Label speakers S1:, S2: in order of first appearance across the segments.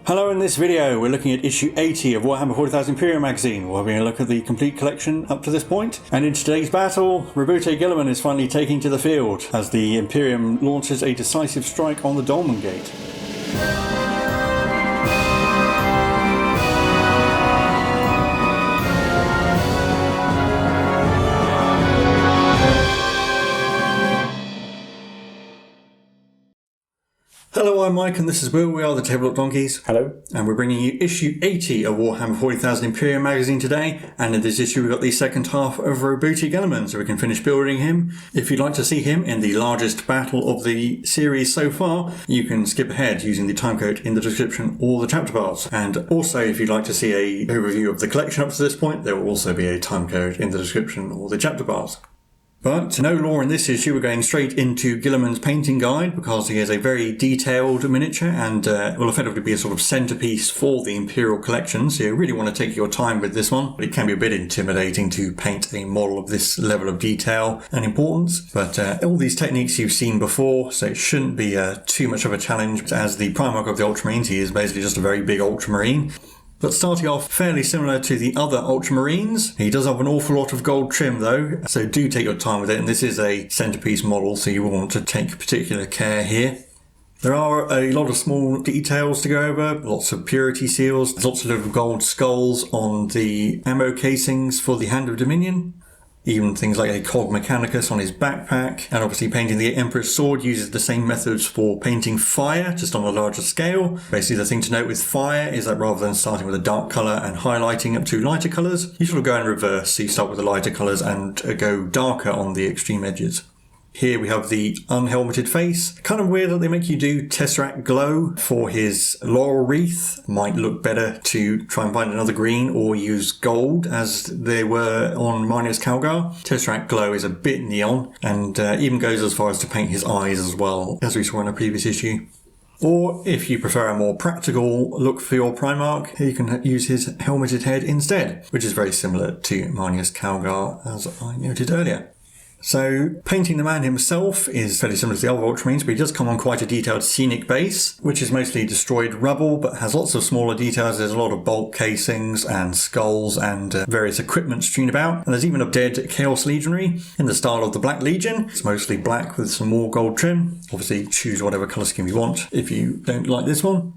S1: Hello, in this video we're looking at issue 80 of Warhammer 40,000 Imperium magazine. We're having a look at the complete collection up to this point. And in today's battle, Roboute Guilliman is finally taking to the field as the Imperium launches a decisive strike on the Dolmen gate. Hello, I'm Mike and this is Will. We are the Tabletop Donkeys.
S2: Hello.
S1: And we're bringing you issue 80 of Warhammer 40,000 Imperium magazine today. And in this issue we've got the second half of Roboute Guilliman, so we can finish building him. If you'd like to see him in the largest battle of the series so far, you can skip ahead using the timecode in the description or the chapter bars. And also, if you'd like to see an overview of the collection up to this point, there will also be a timecode in the description or the chapter bars. But no lore in this issue, we're going straight into Guilliman's painting guide because he has a very detailed miniature and will effectively be a sort of centerpiece for the Imperial collection. So you really want to take your time with this one. It can be a bit intimidating to paint a model of this level of detail and importance, but all these techniques you've seen before, so it shouldn't be too much of a challenge. As the Primarch of the Ultramarines, he is basically just a very big Ultramarine. But starting off fairly similar to the other Ultramarines, he does have an awful lot of gold trim though, so do take your time with it, and this is a centerpiece model, so you will want to take particular care here. There are a lot of small details to go over, lots of purity seals, there's lots of little gold skulls on the ammo casings for the Hand of Dominion. Even things like a cog mechanicus on his backpack, and obviously painting the Emperor's sword uses the same methods for painting fire, just on a larger scale. Basically the thing to note with fire is that rather than starting with a dark colour and highlighting up to lighter colours, you sort of go in reverse, so you start with the lighter colours and go darker on the extreme edges. Here we have the unhelmeted face. Kind of weird that they make you do Tesseract Glow for his laurel wreath. Might look better to try and find another green or use gold as they were on Marneus Calgar. Tesseract Glow is a bit neon and even goes as far as to paint his eyes as well, as we saw in a previous issue. Or if you prefer a more practical look for your Primarch, you can use his helmeted head instead, which is very similar to Marneus Calgar as I noted earlier. So, painting the man himself is fairly similar to the other Ultramarines, but he does come on quite a detailed scenic base, which is mostly destroyed rubble, but has lots of smaller details. There's a lot of bolt casings and skulls and various equipment strewn about. And there's even a dead Chaos Legionary in the style of the Black Legion. It's mostly black with some more gold trim. Obviously, choose whatever colour scheme you want if you don't like this one.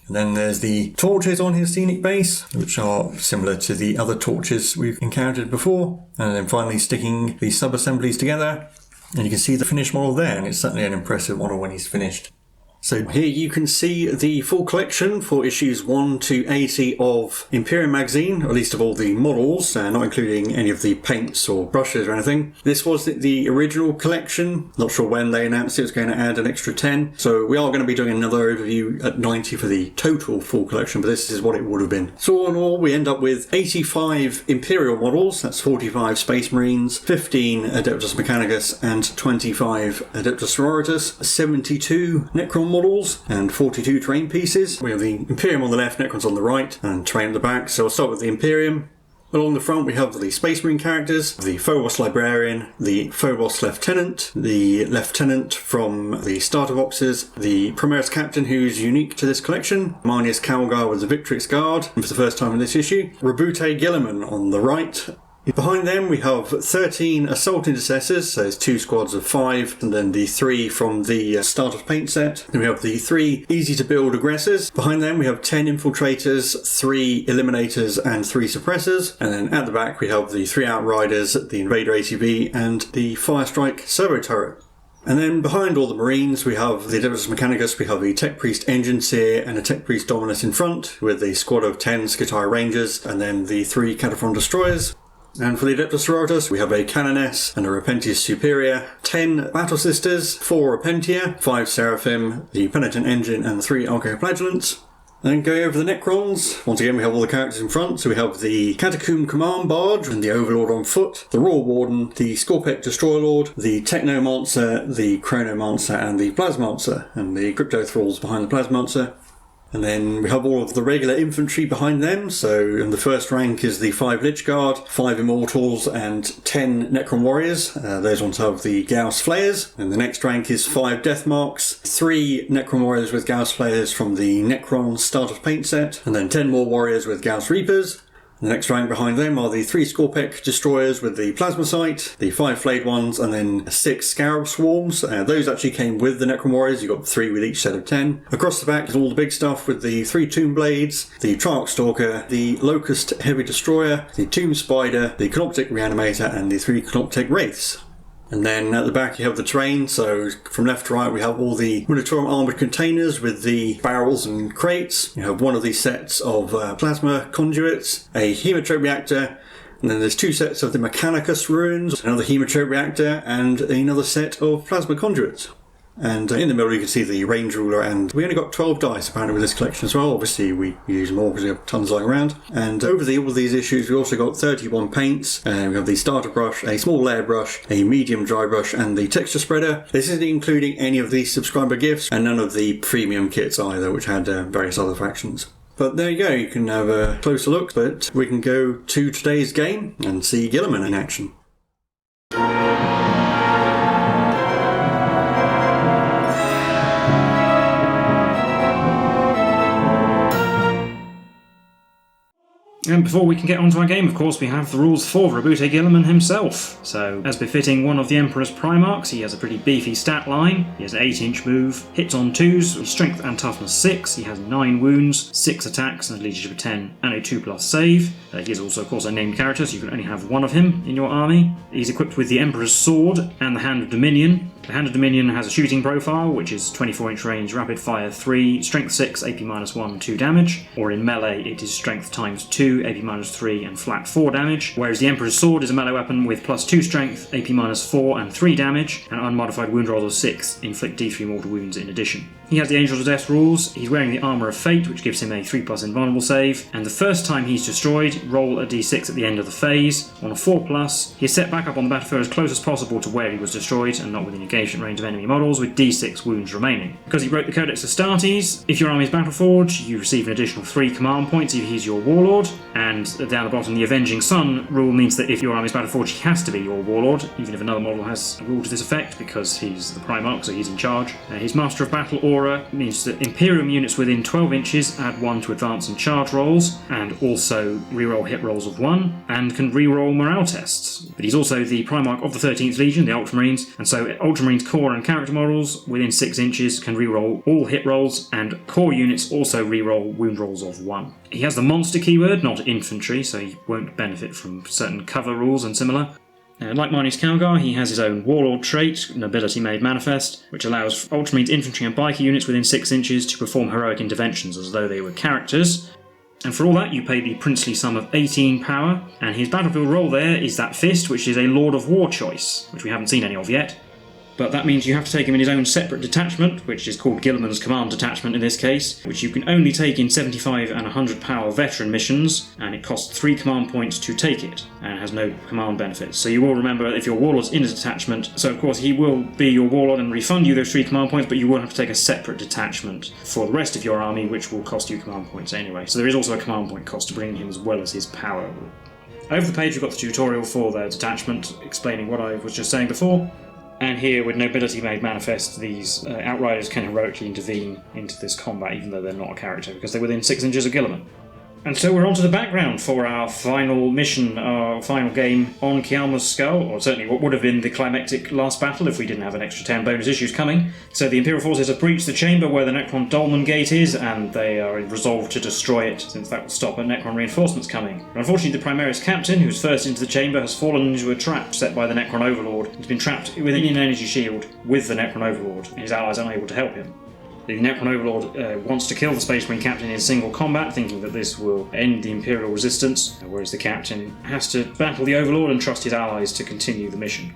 S1: And then there's the torches on his scenic base, which are similar to the other torches we've encountered before. And then finally sticking the sub-assemblies together. And you can see the finished model there, and it's certainly an impressive model when he's finished. So here you can see the full collection for issues 1 to 80 of Imperium magazine, or at least of all the models, not including any of the paints or brushes or anything. This was the original collection. Not sure when they announced it was going to add an extra 10. So we are going to be doing another overview at 90 for the total full collection, but this is what it would have been. So all in all, we end up with 85 Imperial models. That's 45 Space Marines, 15 Adeptus Mechanicus, and 25 Adeptus Sororitas, 72 Necron models and 42 terrain pieces. We have the Imperium on the left, Necrons on the right, and terrain at the back. So I'll start with the Imperium. Along the front we have the Space Marine characters, the Phobos Librarian, the Phobos Lieutenant, the Lieutenant from the starter boxes, the Primarch Captain who's unique to this collection, Marneus Calgar with the Victrix Guard, and for the first time in this issue, Roboute Guilliman on the right. Behind them we have 13 Assault Intercessors, so there's 2 squads of 5, and then the 3 from the starter paint set. Then we have the 3 easy to build aggressors. Behind them we have 10 Infiltrators, 3 Eliminators and 3 Suppressors. And then at the back we have the 3 Outriders, the Invader ATB and the Firestrike Servo Turret. And then behind all the Marines we have the Adeptus Mechanicus, we have the Tech Priest Engineer and a Tech Priest Dominus in front, with a squad of 10 Skitarii Rangers and then the 3 Cataphron Destroyers. And for the Adeptus Sororitas, we have a Canoness and a Repentius Superior, 10 Battle Sisters, 4 Repentia, 5 Seraphim, the Penitent Engine, and 3 Archoflagellants. Then going over the Necrons, once again we have all the characters in front, so we have the Catacomb Command Barge and the Overlord on foot, the Royal Warden, the Scorpec Destroyer Lord, the Technomancer, the Chronomancer, and the Plasmancer, and the Crypto Thralls behind the Plasmancer. And then we have all of the regular infantry behind them. So in the first rank is the 5 Lich Guard, 5 Immortals and 10 Necron Warriors. Those ones have the Gauss Flayers. And the next rank is 5 Death Marks, 3 Necron Warriors with Gauss Flayers from the Necron Starter Paint set, and then 10 more Warriors with Gauss Reapers. The next rank behind them are the 3 Scorpec Destroyers with the Plasma Sight, the 5 Flayed ones, and then 6 Scarab Swarms. Those actually came with the Necron Warriors. You got 3 with each set of 10. Across the back is all the big stuff with the 3 Tomb Blades, the Triarch Stalker, the Locust Heavy Destroyer, the Tomb Spider, the Canoptic Reanimator, and the 3 Canoptic Wraiths. And then at the back you have the terrain, so from left to right we have all the Minotaur armoured containers with the barrels and crates. You have one of these sets of plasma conduits, a hemotrope reactor, and then there's 2 sets of the Mechanicus runes, another hemotrope reactor, and another set of plasma conduits. And in the middle you can see the range ruler, and we only got 12 dice apparently with this collection as well. Obviously we use more because we have tons lying around. And over all of these issues we also got 31 paints. We have the starter brush, a small layer brush, a medium dry brush, and the texture spreader. This isn't including any of the subscriber gifts and none of the premium kits either, which had various other factions. But there you go, you can have a closer look, but we can go to today's game and see Guilliman in action.
S2: And before we can get onto our game, of course, we have the rules for Roboute Guilliman himself. So, as befitting one of the Emperor's Primarchs, he has a pretty beefy stat line. He has an 8-inch move, hits on 2s, strength and toughness 6, he has 9 wounds, 6 attacks and a leadership of 10, and a 2+ save. He is also, of course, a named character, so you can only have one of him in your army. He's equipped with the Emperor's Sword and the Hand of Dominion. The Hand of Dominion has a shooting profile, which is 24-inch range, rapid fire 3, strength 6, AP -1, 2 damage. Or in melee, it is strength times 2, AP -3, and flat 4 damage. Whereas the Emperor's Sword is a melee weapon with +2 strength, AP -4, and 3 damage, and unmodified wound rolls of 6, inflict D3 mortal wounds in addition. He has the Angels of Death rules. He's wearing the Armour of Fate, which gives him a 3+ invulnerable save, and the first time he's destroyed, roll a d6 at the end of the phase. On a 4+, he is set back up on the battlefield as close as possible to where he was destroyed, and not within engagement range of enemy models, with d6 wounds remaining. Because he broke the Codex Astartes, if your army is Battleforged, you receive an additional 3 command points if he's your Warlord, and down the bottom, the Avenging Sun rule means that if your army is Battleforged, he has to be your Warlord, even if another model has a rule to this effect, because he's the Primarch, so he's in charge. His Master of Battle aura means that Imperium units within 12 inches add 1 to advance and charge rolls, and also reroll hit rolls of 1, and can reroll morale tests. But he's also the Primarch of the 13th Legion, the Ultramarines, and so Ultramarines core and character models within 6 inches can reroll all hit rolls, and core units also reroll wound rolls of 1. He has the monster keyword, not infantry, so he won't benefit from certain cover rules and similar. Like Marnius Calgar, he has his own Warlord trait, Nobility Made Manifest, which allows Ultramarines infantry and biker units within 6 inches to perform heroic interventions as though they were characters. And for all that, you pay the princely sum of 18 power, and his battlefield role there is that Fist, which is a Lord of War choice, which we haven't seen any of yet. But that means you have to take him in his own separate detachment, which is called Guilliman's Command Detachment in this case, which you can only take in 75 and 100 power veteran missions, and it costs 3 command points to take it, and has no command benefits. So you will remember if your Warlord's in a detachment, so of course he will be your Warlord and refund you those 3 command points, but you will have to take a separate detachment for the rest of your army, which will cost you command points anyway. So there is also a command point cost to bringing him as well as his power. Over the page we've got the tutorial for the detachment, explaining what I was just saying before. And here, with Nobility Made Manifest, these Outriders can heroically intervene into this combat, even though they're not a character, because they're within 6 inches of Guilliman. And so we're on to the background for our final mission, our final game on Kjalma's skull, or certainly what would have been the climactic last battle if we didn't have an extra 10 bonus issues coming. So the Imperial forces have breached the chamber where the Necron Dolmen gate is, and they are resolved to destroy it, since that will stop a Necron reinforcements coming. But unfortunately, the Primaris captain, who's first into the chamber, has fallen into a trap set by the Necron Overlord. He's been trapped within an energy shield with the Necron Overlord, and his allies are unable to help him. The Necron Overlord wants to kill the Space Marine captain in single combat, thinking that this will end the Imperial resistance, whereas the captain has to battle the Overlord and trust his allies to continue the mission.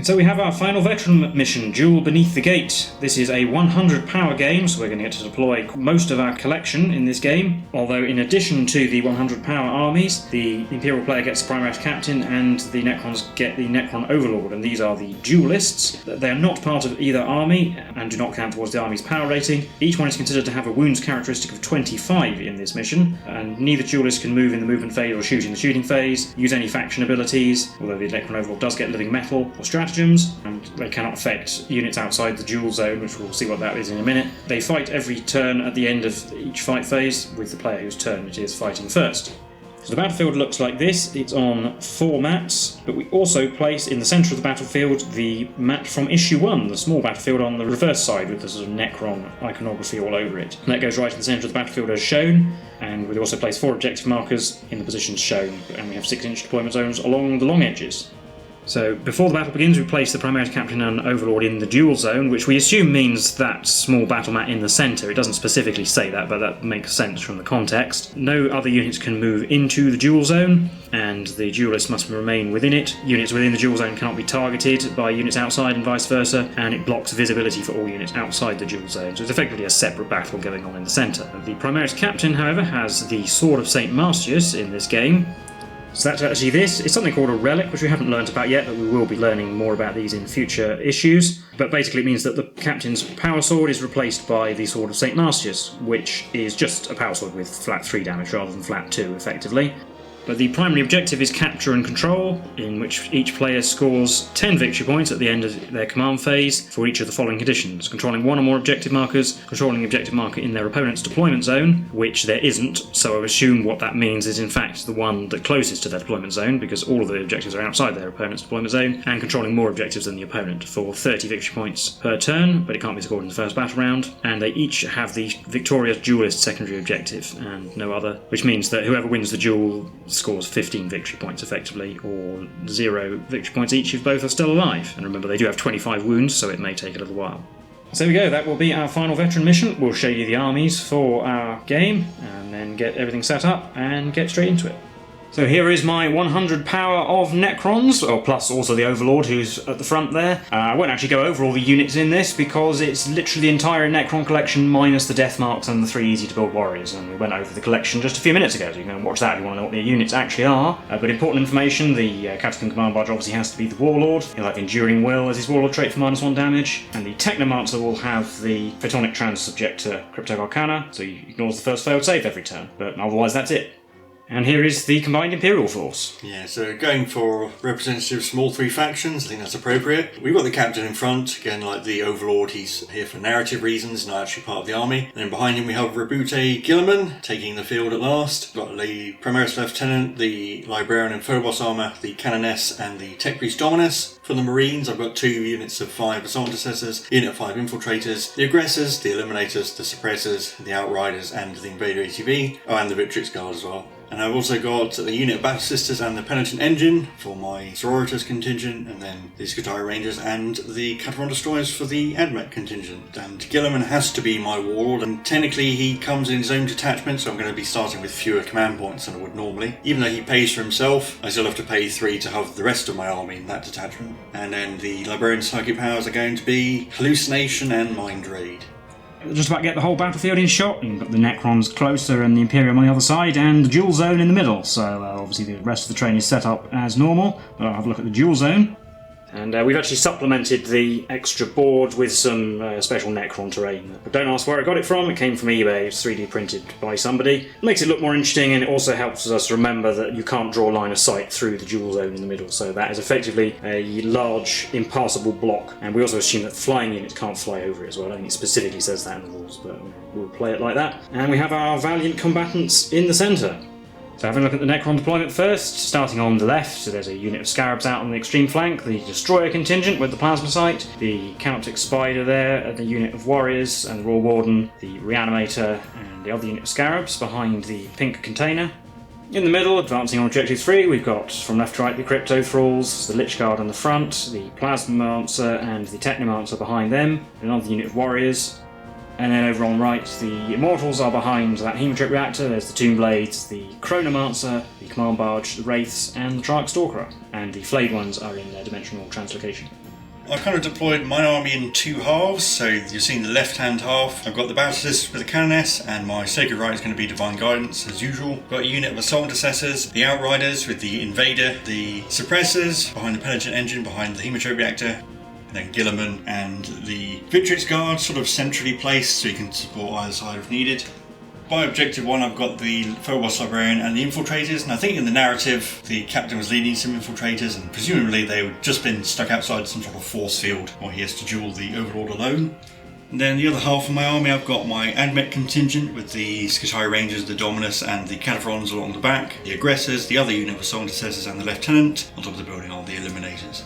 S2: So we have our final veteran mission, Duel Beneath the Gate. This is a 100 power game, so we're going to get to deploy most of our collection in this game. Although in addition to the 100 power armies, the Imperial player gets the Primarch Captain and the Necrons get the Necron Overlord, and these are the duelists. They are not part of either army and do not count towards the army's power rating. Each one is considered to have a wounds characteristic of 25 in this mission, and neither duelist can move in the movement phase or shoot in the shooting phase, use any faction abilities, although the Necron Overlord does get living metal or stratagems, and they cannot affect units outside the duel zone, which we'll see what that is in a minute. They fight every turn at the end of each fight phase, with the player whose turn it is fighting first. So the battlefield looks like this. It's on 4 mats, but we also place in the centre of the battlefield the mat from issue 1, the small battlefield on the reverse side with the sort of Necron iconography all over it. And that goes right in the centre of the battlefield as shown, and we also place 4 objective markers in the positions shown, and we have 6-inch deployment zones along the long edges. So before the battle begins, we place the Primarch Captain and Overlord in the duel zone, which we assume means that small battle mat in the centre. It doesn't specifically say that, but that makes sense from the context. No other units can move into the duel zone, and the duelist must remain within it. Units within the duel zone cannot be targeted by units outside and vice versa, and it blocks visibility for all units outside the duel zone, so it's effectively a separate battle going on in the centre. The Primarch Captain, however, has the Sword of St. Martius in this game. So that's actually this. It's something called a relic, which we haven't learnt about yet, but we will be learning more about these in future issues. But basically it means that the captain's power sword is replaced by the Sword of St. Martius, which is just a power sword with flat 3 damage rather than flat 2, effectively. But the primary objective is capture and control, in which each player scores 10 victory points at the end of their command phase for each of the following conditions: controlling 1 or more objective markers, controlling the objective marker in their opponent's deployment zone, which there isn't, so I assume what that means is in fact the one that closest to their deployment zone, because all of the objectives are outside their opponent's deployment zone, and controlling more objectives than the opponent for 30 victory points per turn, but it can't be scored in the first battle round, and they each have the victorious duelist secondary objective, and no other, which means that whoever wins the duel scores 15 victory points effectively, or 0 victory points each if both are still alive. And remember, they do have 25 wounds, so it may take a little while. So there we go, that will be our final veteran mission. We'll show you the armies for our game, and then get everything set up and get straight into it. So here is my 100 power of Necrons, plus also the Overlord who's at the front there. I won't actually go over all the units in this because it's literally the entire Necron collection minus the death marks and the 3 easy to build warriors, and we went over the collection just a few minutes ago, so you can go and watch that if you want to know what the units actually are. But important information, the Catacomb Command Barge obviously has to be the Warlord. He'll have Enduring Will as his Warlord trait for -1 damage, and the Technomancer will have the Photonic Trance subject to Crypto Arcana, so he ignores the first failed save every turn, but otherwise that's it. And here is the combined Imperial force.
S1: Yeah, so going for representative small 3 factions, I think that's appropriate. We've got the captain in front, again like the Overlord, he's here for narrative reasons, not actually part of the army. And then behind him we have Roboute Guilliman, taking the field at last. We've got the Primaris Lieutenant, the Librarian in Phobos armour, the Canoness and the Tech Priest Dominus. For the Marines, I've got 2 units of 5 Assault Intercessors, unit of 5 Infiltrators, the Aggressors, the Eliminators, the Suppressors, the Outriders and the Invader ATV, and the Victrix Guard as well. And I've also got the unit of Battle Sisters and the Penitent Engine for my Sororitas contingent, and then the Scutari Rangers and the Catamaran Destroyers for the Admech contingent. And Guilliman has to be my Warlord, and technically he comes in his own detachment, so I'm going to be starting with fewer command points than I would normally. Even though he pays for himself, I still have to pay 3 to have the rest of my army in that detachment. And then the Librarian Psychic powers are going to be Hallucination and Mind Raid.
S2: Just about get the whole battlefield in shot. You've got the Necrons closer and the Imperium on the other side, and the duel zone in the middle. So obviously the rest of the train is set up as normal, but I'll have a look at the duel zone. And we've actually supplemented the extra board with some special Necron terrain. But don't ask where I got it from, it came from eBay, it's 3D printed by somebody. It makes it look more interesting, and it also helps us remember that you can't draw line of sight through the duel zone in the middle, so that is effectively a large impassable block. And we also assume that flying units can't fly over it as well. I don't think it specifically says that in the rules, but we'll play it like that. And we have our valiant combatants in the centre. So having a look at the Necron deployment first, starting on the left, so there's a unit of Scarabs out on the extreme flank, the Destroyer contingent with the Plasma Sight, the Canoptic Spider there, the unit of Warriors and the Royal Warden, the Reanimator and the other unit of Scarabs behind the pink container. In the middle, advancing on Objective 3, we've got from left to right the Crypto Thralls, the Lich Guard on the front, the Plasmancer and the Technomancer behind them, another unit of Warriors. And then over on right, the Immortals are behind that Hematrit Reactor. There's the Tomb Blades, the Chronomancer, the Command Barge, the Wraiths, and the Triarch Stalker. And the Flayed ones are in their Dimensional Translocation.
S1: I've kind of deployed my army in two halves, so you've seen the left-hand half. I've got the Baptist with the Canoness, and my Sacred Right is going to be Divine Guidance, as usual. I've got a unit of Assault Intercessors, the Outriders with the Invader, the Suppressors, behind the Penitent Engine, behind the Hemotrope Reactor, and then Guilliman and the Victrix Guard, sort of centrally placed, so you can support either side if needed. By Objective 1, I've got the Phobos Librarian and the Infiltrators, and I think in the narrative the captain was leading some Infiltrators, and presumably they had just been stuck outside some sort of force field, or he has to duel the Overlord alone. And then the other half of my army, I've got my Admech contingent with the Skitarii Rangers, the Dominus, and the Cataphrons along the back, the Aggressors, the other unit of Assault Intercessors, and the Lieutenant. On top of the building are the Eliminators.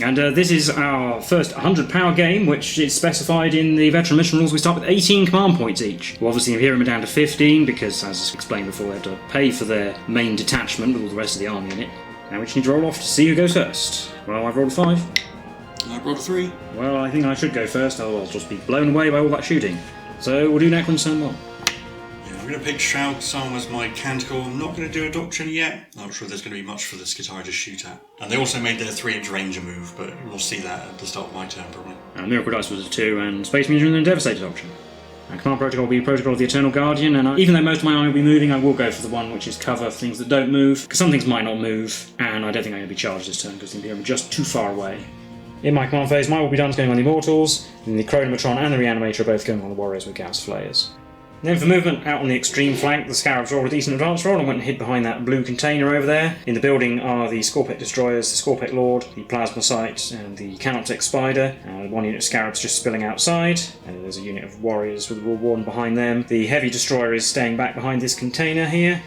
S2: And this is our first 100 power game, which is specified in the veteran mission rules. We start with 18 command points each. Well, obviously Imperium are down to 15 because, as explained before, they have to pay for their main detachment with all the rest of the army in it. Now we just need to roll off to see who goes first. Well, I've rolled a 5.
S1: I've rolled a 3.
S2: Well, I think I should go first, I'll just be blown away by all that shooting. So we'll do Necrons turn 1.
S1: I'm going to pick Shroud Psalm as my Canticle. I'm not going to do a Doctrine yet. I'm not sure there's going to be much for the Skitarii to shoot at. And they also made their 3-inch Ranger move, but we'll see that at the start of my turn probably.
S2: And Miracle Dice was a 2, and Space Museum and Devastated option. And Command Protocol will be Protocol of the Eternal Guardian, and even though most of my army will be moving, I will go for the one which is cover for things that don't move, because some things might not move, and I don't think I'm going to be charged this turn because the Imperium are just too far away. In my command phase, my will be done going on the Immortals, and the Chronomatron and the Reanimator are both going on the Warriors with Gas Flayers. Then for movement, out on the extreme flank, the Scarabs rolled a decent advance roll and went and hid behind that blue container over there. In the building are the Scorpec Destroyers, the Scorpec Lord, the Plasma Sight, and the Canoptek Spider. One unit of Scarabs just spilling outside, and there's a unit of Warriors with the War Warden behind them. The Heavy Destroyer is staying back behind this container here.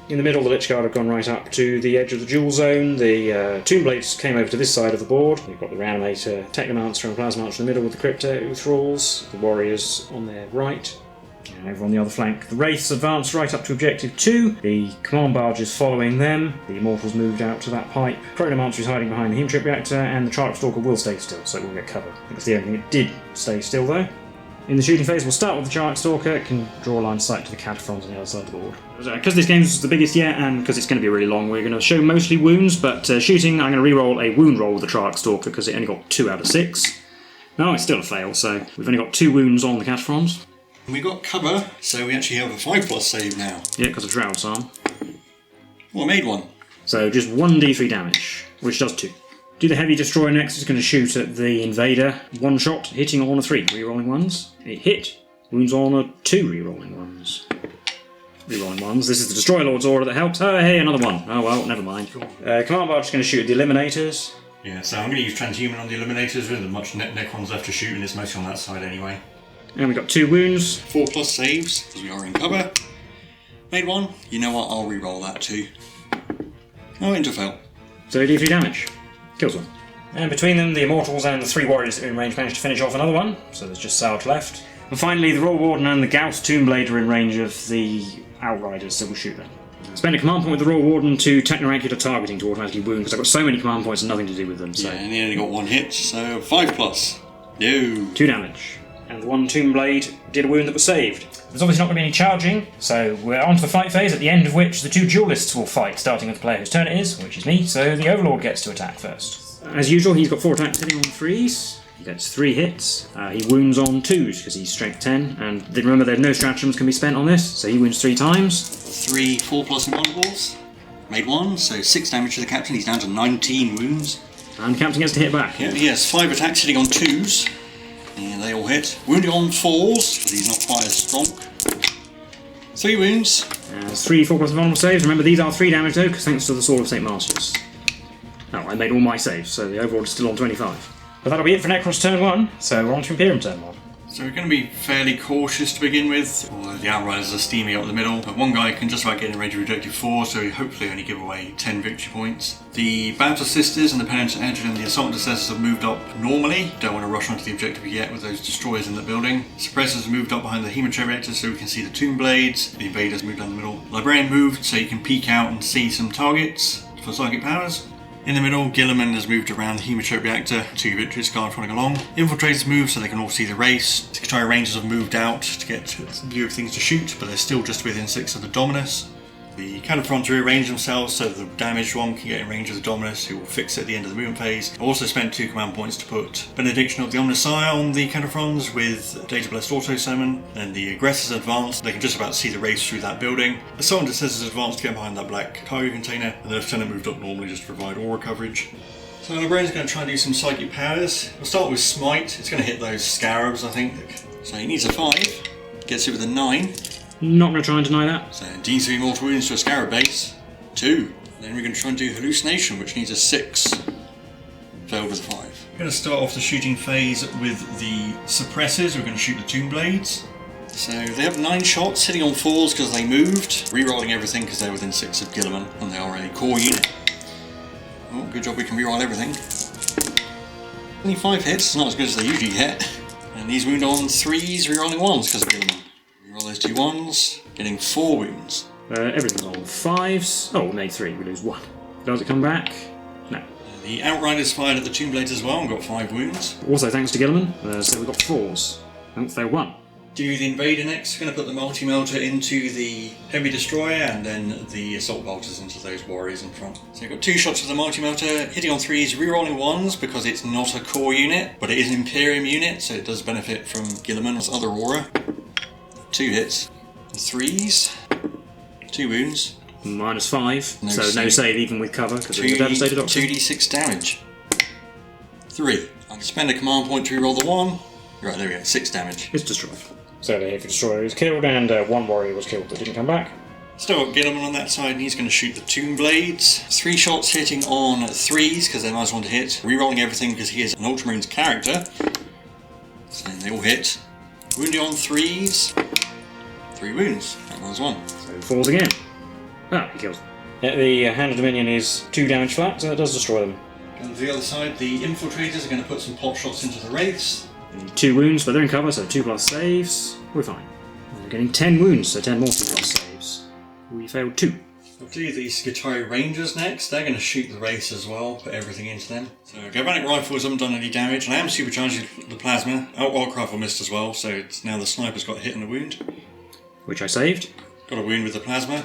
S2: In the middle, the Lich Guard have gone right up to the edge of the duel zone. The Tomb Blades came over to this side of the board. We've got the Reanimator, Technomancer, and Plasma Archer in the middle with the Crypto Thralls. The Warriors on their right. And over on the other flank, the Wraiths advanced right up to Objective 2. The Command Barge is following them. The Immortals moved out to that pipe. Chronomancer is hiding behind the Hemotrip Reactor, and the Trarch Stalker will stay still, so it will get covered. I think that's the only thing it did stay still, though. In the shooting phase, we'll start with the Trarch Stalker. It can draw a line of sight to the Cataphrons on the other side of the board. Because this game's the biggest yet, and because it's going to be really long, we're going to show mostly wounds, but shooting, I'm going to re-roll a wound roll with the Trarch Stalker, because it only got 2 out of 6. No, it's still a fail, so we've only got 2 wounds on the Cataphrons.
S1: We got cover, so we actually have a 5+ save now.
S2: Yeah, because of Shroud Psalm.
S1: Well, I made one.
S2: So just 1d3 damage, which does 2. Do the Heavy Destroyer next. It's going to shoot at the Invader. 1 shot, hitting on a 3, re-rolling 1s. It hit. Wounds on a 2, re-rolling 1s. Re-rolling 1s. This is the Destroyer Lord's Aura that helps. Oh, hey, another 1. Oh, well, never mind. Command Barge is going to shoot at the Eliminators.
S1: Yeah, so I'm going to use Transhuman on the Eliminators. With much Necrons left to shoot, and it's mostly on that side anyway.
S2: And we got 2 wounds.
S1: 4+ saves, because we are in cover. Made 1. You know what, I'll re-roll that too. Oh, into fail.
S2: So d3 damage. Kills 1. And between them, the Immortals and the 3 Warriors that are in range managed to finish off another one, so there's just Sarge left. And finally, the Royal Warden and the Gauss Tombblade are in range of the Outriders, so we'll shoot them. Spend a command point with the Royal Warden to Technoracular Targeting to automatically wound, because I've got so many command points and nothing to do with them. So.
S1: Yeah, and he only got 1 hit, so 5+. No.
S2: 2 damage. And the 1 Tombblade did a wound that was saved. There's obviously not going to be any charging, so we're on to the fight phase, at the end of which the 2 duelists will fight, starting with the player whose turn it is, which is me, so the Overlord gets to attack first. As usual, he's got 4 attacks hitting on 3s. He gets 3 hits. He wounds on 2s, because he's strength 10, and remember there's no stratagems can be spent on this, so he wounds 3 times.
S1: 3 4+ invulnerables. Made 1, so 6 damage to the captain, he's down to 19 wounds.
S2: And the captain gets to hit back.
S1: Yeah, he has 5 attacks hitting on 2s. And they all hit. Wounded on 4s, but he's not quite as strong. 3 wounds.
S2: 3 4+ vulnerable saves. Remember, these are 3 damage though, because thanks to the Sword of St. Martius. Oh, I made all my saves, so the Overlord is still on 25. But that'll be it for Necron's turn 1, so we're on to Imperium turn 1.
S1: So we're going to be fairly cautious to begin with, although the Outriders are steaming up the middle. But one guy can just about get in range of Objective 4, so he'll hopefully only give away 10 victory points. The Battle Sisters and the Penitent Engine and the Assault Intercessors have moved up normally. Don't want to rush onto the objective yet with those destroyers in the building. Suppressors have moved up behind the Hemotrip Reactor so we can see the Tomb Blades. The Invaders moved down the middle. Librarian moved so you can peek out and see some targets for psychic powers. In the middle, Guilliman has moved around the Hemotrope Reactor, 2 Victrix Guard following along. Infiltrators moved so they can all see the race. The Skitarii Rangers have moved out to get a view of things to shoot, but they're still just within 6 of the Dominus. The Canifrons rearrange themselves so the damaged one can get in range of the Dominus, who will fix it at the end of the movement phase. I also spent 2 command points to put Benediction of the Omnissiah on the Canifrons with Data Blessed Auto Summon, and the Aggressors advanced. They can just about see the race through that building. The Sergeant has advanced to get behind that black cargo container, and the Lieutenant moved up normally just to provide aura coverage. So Librarian's going to try and do some psychic powers. We'll start with Smite. It's going to hit those scarabs, I think. So he needs a 5. Gets it with a 9.
S2: Not going to try and deny that.
S1: So D3 mortal wounds to a scarab base. 2. Then we're going to try and do Hallucination, which needs a 6. Failed with a 5. We're going to start off the shooting phase with the Suppressors. We're going to shoot the Tomb Blades. So they have 9 shots, hitting on 4s because they moved. Rerolling everything because they're within 6 of Guilliman, and they are a core unit. Oh, good job we can reroll everything. Only 5 hits, it's not as good as they usually get. And these wound on 3s, rerolling 1s because of Guilliman. Reroll those 2 1s, getting 4 wounds.
S2: Everything's on 5s. Oh, we made 3, we lose 1. Does it come back? No.
S1: The Outriders fired at the Tomb Blades as well and got 5 wounds.
S2: Also thanks to Guilliman, so we've got 4s. And failed 1.
S1: Do the Invader next. We're going to put the Multi-Melter into the Heavy Destroyer and then the Assault Bolters into those Warriors in front. So you've got 2 shots with the Multi-Melter, hitting on 3s, rerolling 1s because it's not a core unit, but it is an Imperium unit, so it does benefit from Guilliman's other aura. 2 hits. 3s. 2 wounds.
S2: -5, no save even with cover because it's a devastated option.
S1: 2d6 damage. 3. I can spend a command point to reroll the 1. Right, there we go, 6 damage.
S2: It's destroyed. So the Heavy Destroyer is killed and 1 warrior was killed that didn't come back.
S1: Still got Guilliman on that side, and he's going to shoot the Tomb Blades. 3 shots hitting on 3s because they're nice one to hit. Rerolling everything because he is an Ultramarines character. So they all hit. Wounding on 3s. 3 wounds. That was 1.
S2: So 4s again. Ah, he kills them. Yeah, the Hand of Dominion is 2 damage flat, so that does destroy them.
S1: On the other side, the Infiltrators are going to put some pot shots into the Wraiths.
S2: 2 wounds, but they're in cover, so 2+ saves. We're fine. We're getting 10 wounds, so 10 more 2+ saves. We failed 2.
S1: We'll do the Skitarii Rangers next. They're going to shoot the Wraiths as well, put everything into them. So Galvanic Rifles haven't done any damage, and I am supercharging the Plasma. Arc Rifle missed as well, so it's now the Sniper's got a hit and a wound.
S2: Which I saved.
S1: Got a wound with the Plasma.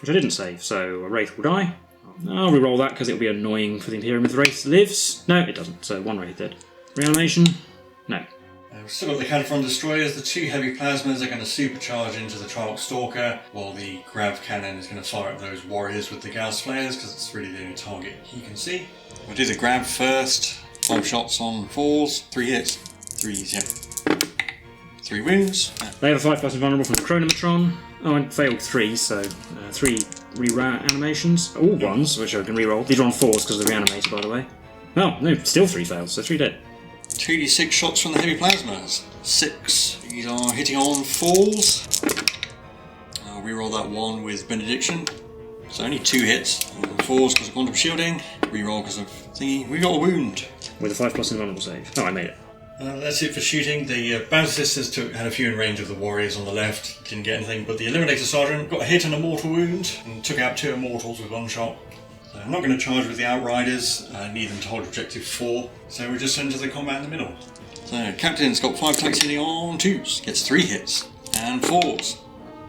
S2: Which I didn't save, so a Wraith will die. I'll reroll that because it'll be annoying for the Imperium if the Wraith lives. No, it doesn't, so 1 Wraith dead. Reanimation? No.
S1: We've still got the Canifron Destroyers. The 2 heavy plasmas are going to supercharge into the Triarch Stalker, while the Grav Cannon is going to fire at those warriors with the Gauss Flares, because it's really the only target he can see. We'll do the Grav first. 5 shots on 4s, 3 hits. 3s, yep. 3 wounds.
S2: They have a 5+ invulnerable from the Chronometron. Oh, I failed 3, so 3 animations. All 1s, which I can reroll. These are on 4s because of the reanimator, by the way. Oh, no, still 3 fails, so 3 dead.
S1: 2d6 shots from the heavy plasmas. 6. These are hitting on 4s. I'll reroll that 1 with Benediction. So only 2 hits. On 4s because of quantum shielding. Reroll because of thingy. We got a wound.
S2: With a 5+ invulnerable save. Oh, I made it.
S1: That's it for shooting. The Bounty Sisters had a few in range of the warriors on the left. Didn't get anything, but the Eliminator Sergeant got a hit and a mortal wound and took out 2 immortals with 1 shot. So I'm not going to charge with the Outriders. I need them to hold objective 4. So we're just into the combat in the middle. So Captain's got 5 attacks hitting on 2s. Gets 3 hits. And 4s.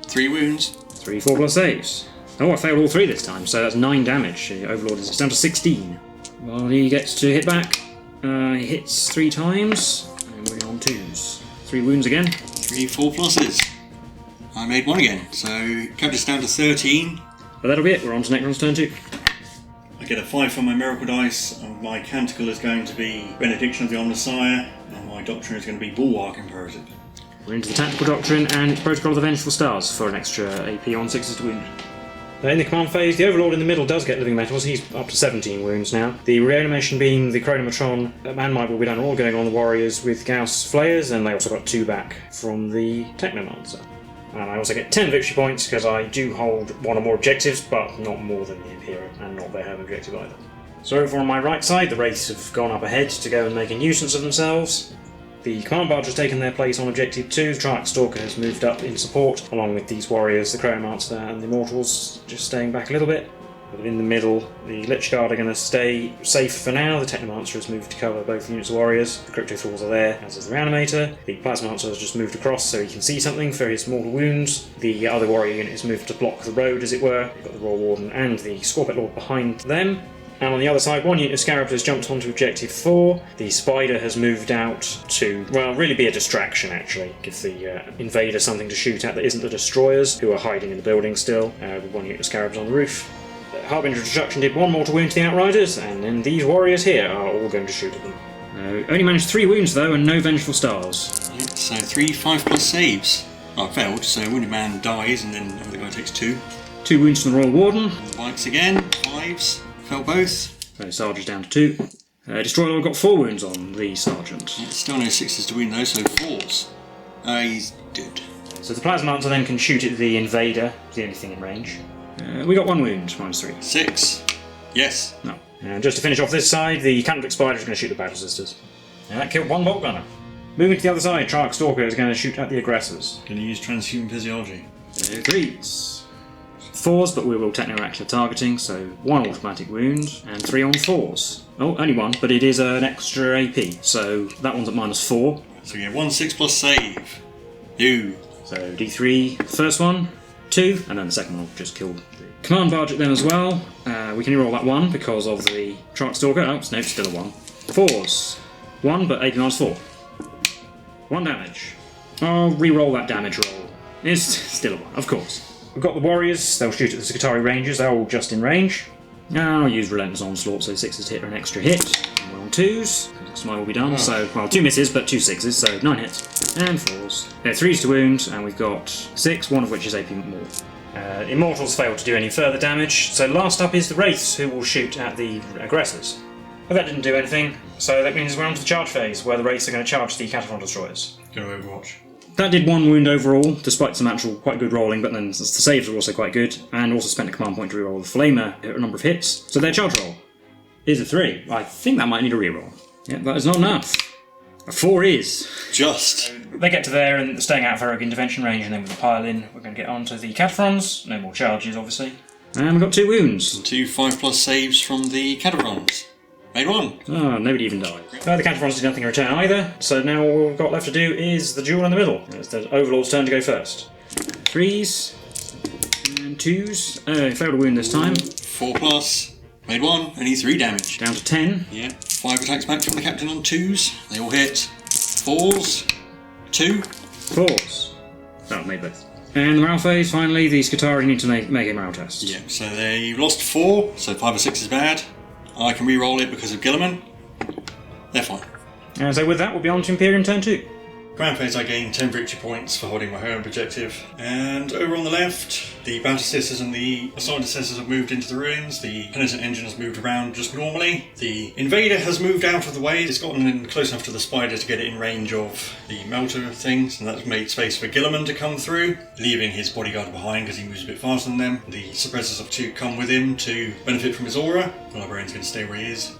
S1: 3 wounds.
S2: 3 4+ saves. Oh, I failed all 3 this time, so that's 9 damage. The Overlord is down to 16. Well, he gets to hit back. He hits 3 times. And we're on 2s. 3 wounds again.
S1: 3 4+. I made 1 again. So Captain's down to 13.
S2: But that'll be it. We're on to Necron's turn 2.
S1: I get a 5 from my Miracle Dice, and my Canticle is going to be Benediction of the Omnissiah, and my Doctrine is going to be Bulwark Imperative.
S2: We're into the Tactical Doctrine and Protocol of the Vengeful Stars for an extra AP on 6s to wound. In the command phase, the Overlord in the middle does get living metals. He's up to 17 wounds now. The reanimation being the Chronometron, Man-Might will be done all going on the warriors with Gauss Flayers, and they also got 2 back from the Technomancer. And I also get 10 victory points because I do hold 1 or more objectives, but not more than the Imperium, and not their home objective either. So over on my right side, the Wraiths have gone up ahead to go and make a nuisance of themselves. The Command Barge has taken their place on Objective 2, the Triarch Stalker has moved up in support, along with these warriors, the Chronomancer and the Immortals, just staying back a little bit. But in the middle, the Lich Guard are going to stay safe for now. The Technomancer has moved to cover both units of warriors. The Crypto Thralls are there, as is the Reanimator. The Plasmancer has just moved across so he can see something for his mortal wounds. The other warrior unit has moved to block the road, as it were. You've got the Royal Warden and the Scorpet Lord behind them. And on the other side, one unit of Scarabs has jumped onto Objective 4. The Spider has moved out to, well, really be a distraction, actually. Give the Invader something to shoot at that isn't the Destroyers, who are hiding in the building still, with one unit of Scarabs on the roof. Harbinger of Destruction did 1 mortal wound to the Outriders, and then these warriors here are all going to shoot at them. Only managed 3 wounds, though, and no Vengeful Stars.
S1: Yep, so 3 5+ saves. Oh, failed, so Wounded Man dies, and then the other guy takes 2.
S2: 2 wounds from the Royal Warden.
S1: Bikes again, 5s. Fell both.
S2: So Sergeant's down to 2. Destroyer Lord got 4 wounds on the Sergeant.
S1: Yeah, still no 6s to win though, so 4s. He's dead.
S2: So the Plasmancer then can shoot at the Invader, the only thing in range. We got 1 wound, -3.
S1: 6. Yes.
S2: No. And just to finish off this side, the Candlewick Spider is going to shoot the Battle Sisters. And that killed 1 Bolt Gunner. Moving to the other side, Trarch Stalker is going to shoot at the aggressors.
S1: Going to use Transhuman Physiology.
S2: 3s. 4s, but we will techno-reactive targeting, so 1 automatic wound, and 3 on 4s. Oh, only 1, but it is an extra AP, so that one's at -4.
S1: So yeah, 1 6+ save. You.
S2: So D3, first one, 2, and then the second one will just kill the Command Barge at them as well. We can reroll that 1 because of the Trarch Stalker. Oh, no, it's still a 1. 4s. 1, but AP -4. 1 damage. I'll reroll that damage roll. It's still a 1, of course. We've got the Warriors, they'll shoot at the Skitarii Rangers, they're all just in range. I'll use Relentless Onslaught, so 6s to hit are an extra hit. And we're on 2s, Smite will be done, so, well, 2 misses, but 2 6s, so 9 hits. And 4s. They're 3s to wound, and we've got 6, 1 of which is AP more. Immortals failed to do any further damage, so last up is the Wraiths, who will shoot at the aggressors. But that didn't do anything, so that means we're on to the charge phase, where the Wraiths are going to charge the Catapult Destroyers.
S1: Go to Overwatch. That
S2: did 1 wound overall, despite some actual quite good rolling, but then the saves were also quite good, and also spent a command point to reroll the Flamer a number of hits. So their charge roll is a 3. I think that might need a reroll. Yeah, that is not enough. A 4 is.
S1: Just.
S2: They get to there and staying out of heroic intervention range, and then with the pile in, we're going to get onto the Cataphrons. No more charges, obviously. And we've got 2 wounds.
S1: 2 5+ saves from the Cataphrons. Made 1.
S2: Oh, nobody even died. The Cataphrons did nothing in return either, so now all we've got left to do is the duel in the middle. It's the Overlord's turn to go first. 3s and 2s. Failed to wound this time.
S1: 4+. Made 1. Only 3 damage.
S2: Down to 10.
S1: Yeah. 5 attacks back from the captain on 2s. They all hit. 4s. 2.
S2: 4s. Oh, made both. And the morale phase, finally, the Skitarii need to make a morale test.
S1: Yeah, so they lost 4, so 5 or 6 is bad. I can re-roll it because of Guilliman. They're fine.
S2: And so with that, we'll be on to Imperium turn 2.
S1: Grand phase, I gained 10 victory points for holding my home objective. And over on the left, the Battle Sisters and the Assault Sisters have moved into the ruins. The Penitent Engine has moved around just normally. The Invader has moved out of the way. It's gotten in close enough to the Spider to get it in range of the Melter things, and that's made space for Guilliman to come through, leaving his bodyguard behind because he moves a bit faster than them. The Suppressors have to come with him to benefit from his aura. The Librarian's going to stay where he is.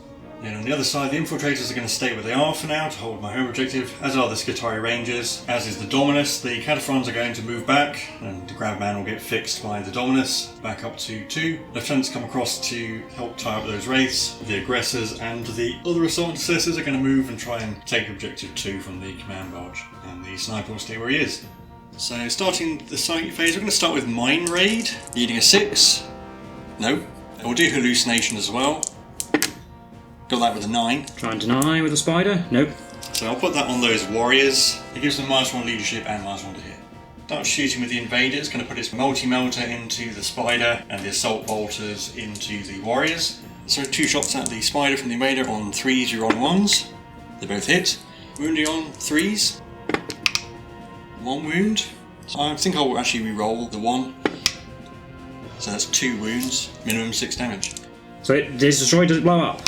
S1: And on the other side, the Infiltrators are going to stay where they are for now to hold my home objective, as are the Skitarii Rangers, as is the Dominus. The Cataphrons are going to move back, and the Grabman will get fixed by the Dominus, back up to 2. Lieutenants come across to help tie up those Wraiths. The Aggressors and the other Assault Intercessors are going to move and try and take Objective 2 from the Command Barge, and the Sniper will stay where he is. So starting the site phase, we're going to start with Mine Raid, needing a 6. No. We'll do Hallucination as well. Got that with a 9.
S2: Try and deny with a Spider? Nope.
S1: So I'll put that on those Warriors. It gives them -1 leadership and -1 to hit. Start shooting with the Invader. It's going to put its multi-melter into the Spider and the Assault Bolters into the Warriors. So 2 shots at the Spider from the Invader on 3s, you're on 1s. They both hit. Wounding on 3s. 1 wound. So I think I'll actually re-roll the 1. So that's 2 wounds, minimum 6 damage.
S2: So it is destroyed, does it blow up?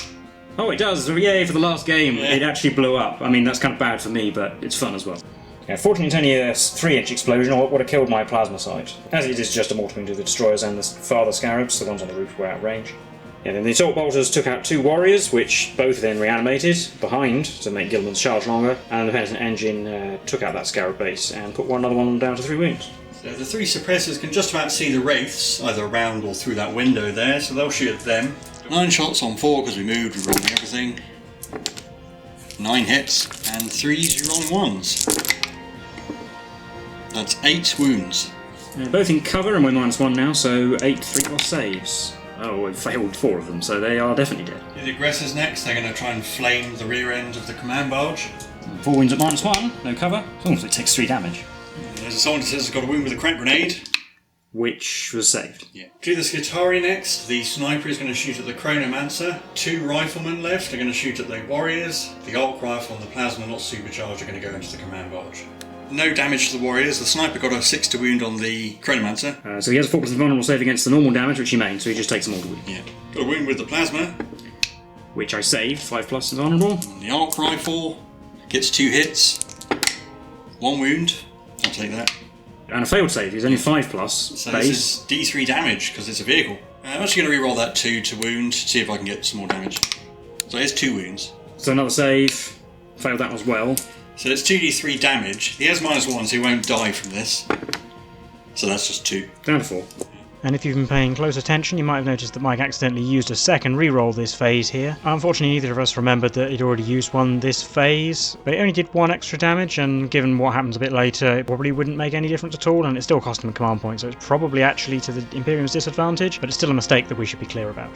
S2: Oh, it does! Yay for the last game! Yeah. It actually blew up. I mean, that's kind of bad for me, but it's fun as well. Yeah, fortunately it's only a 3-inch explosion, or what would have killed my plasma sight. As it is just a mortal wound to the Destroyers and the farther Scarabs, the ones on the roof were out of range. Yeah, then the Assault Bolters took out 2 Warriors, which both then reanimated behind to make Guilliman's charge longer, and the Penitent Engine took out that Scarab base and put another one down to 3 wounds.
S1: So the 3 suppressors can just about see the wraiths, either around or through that window there, so they'll shoot at them. 9 shots on 4 because we moved, we're rolling everything. 9 hits, and 3s, you're rolling 1s. That's 8 wounds.
S2: They're both in cover and we're -1 now, so 8 3+ saves. Oh, we've failed 4 of them, so they are definitely dead.
S1: The aggressors next, they're going to try and flame the rear end of the command barge.
S2: 4 wounds at -1, no cover. Oh, so it takes 3 damage.
S1: There's a soldier says has got a wound with a crack grenade.
S2: Which was saved.
S1: Yeah. Do the Skitarii next. The sniper is going to shoot at the Chronomancer. 2 riflemen left are going to shoot at the warriors. The arc rifle and the plasma not supercharged are going to go into the command barge. No damage to the warriors. The sniper got a 6 to wound on the Chronomancer.
S2: So he has a 4+ vulnerable save against the normal damage, which he mains, so he just takes them all to wound.
S1: Yeah. Got a wound with the plasma.
S2: Which I saved, 5+ is vulnerable.
S1: And the arc rifle gets 2 hits. 1 wound. I'll take that.
S2: And a failed save, he's only 5+.
S1: So this is D3 damage, because it's a vehicle. I'm actually going to reroll that 2 to wound, to see if I can get some more damage. So it's 2 wounds.
S2: So another save. Failed that as well.
S1: So it's 2d3 damage. He has -1, so he won't die from this. So that's just 2.
S2: Down to 4.
S3: And if you've been paying close attention, you might have noticed that Mike accidentally used a second reroll this phase here. Unfortunately, neither of us remembered that he'd already used one this phase, but it only did 1 extra damage, and given what happens a bit later, it probably wouldn't make any difference at all, and it still cost him a command point, so it's probably actually to the Imperium's disadvantage, but it's still a mistake that we should be clear about.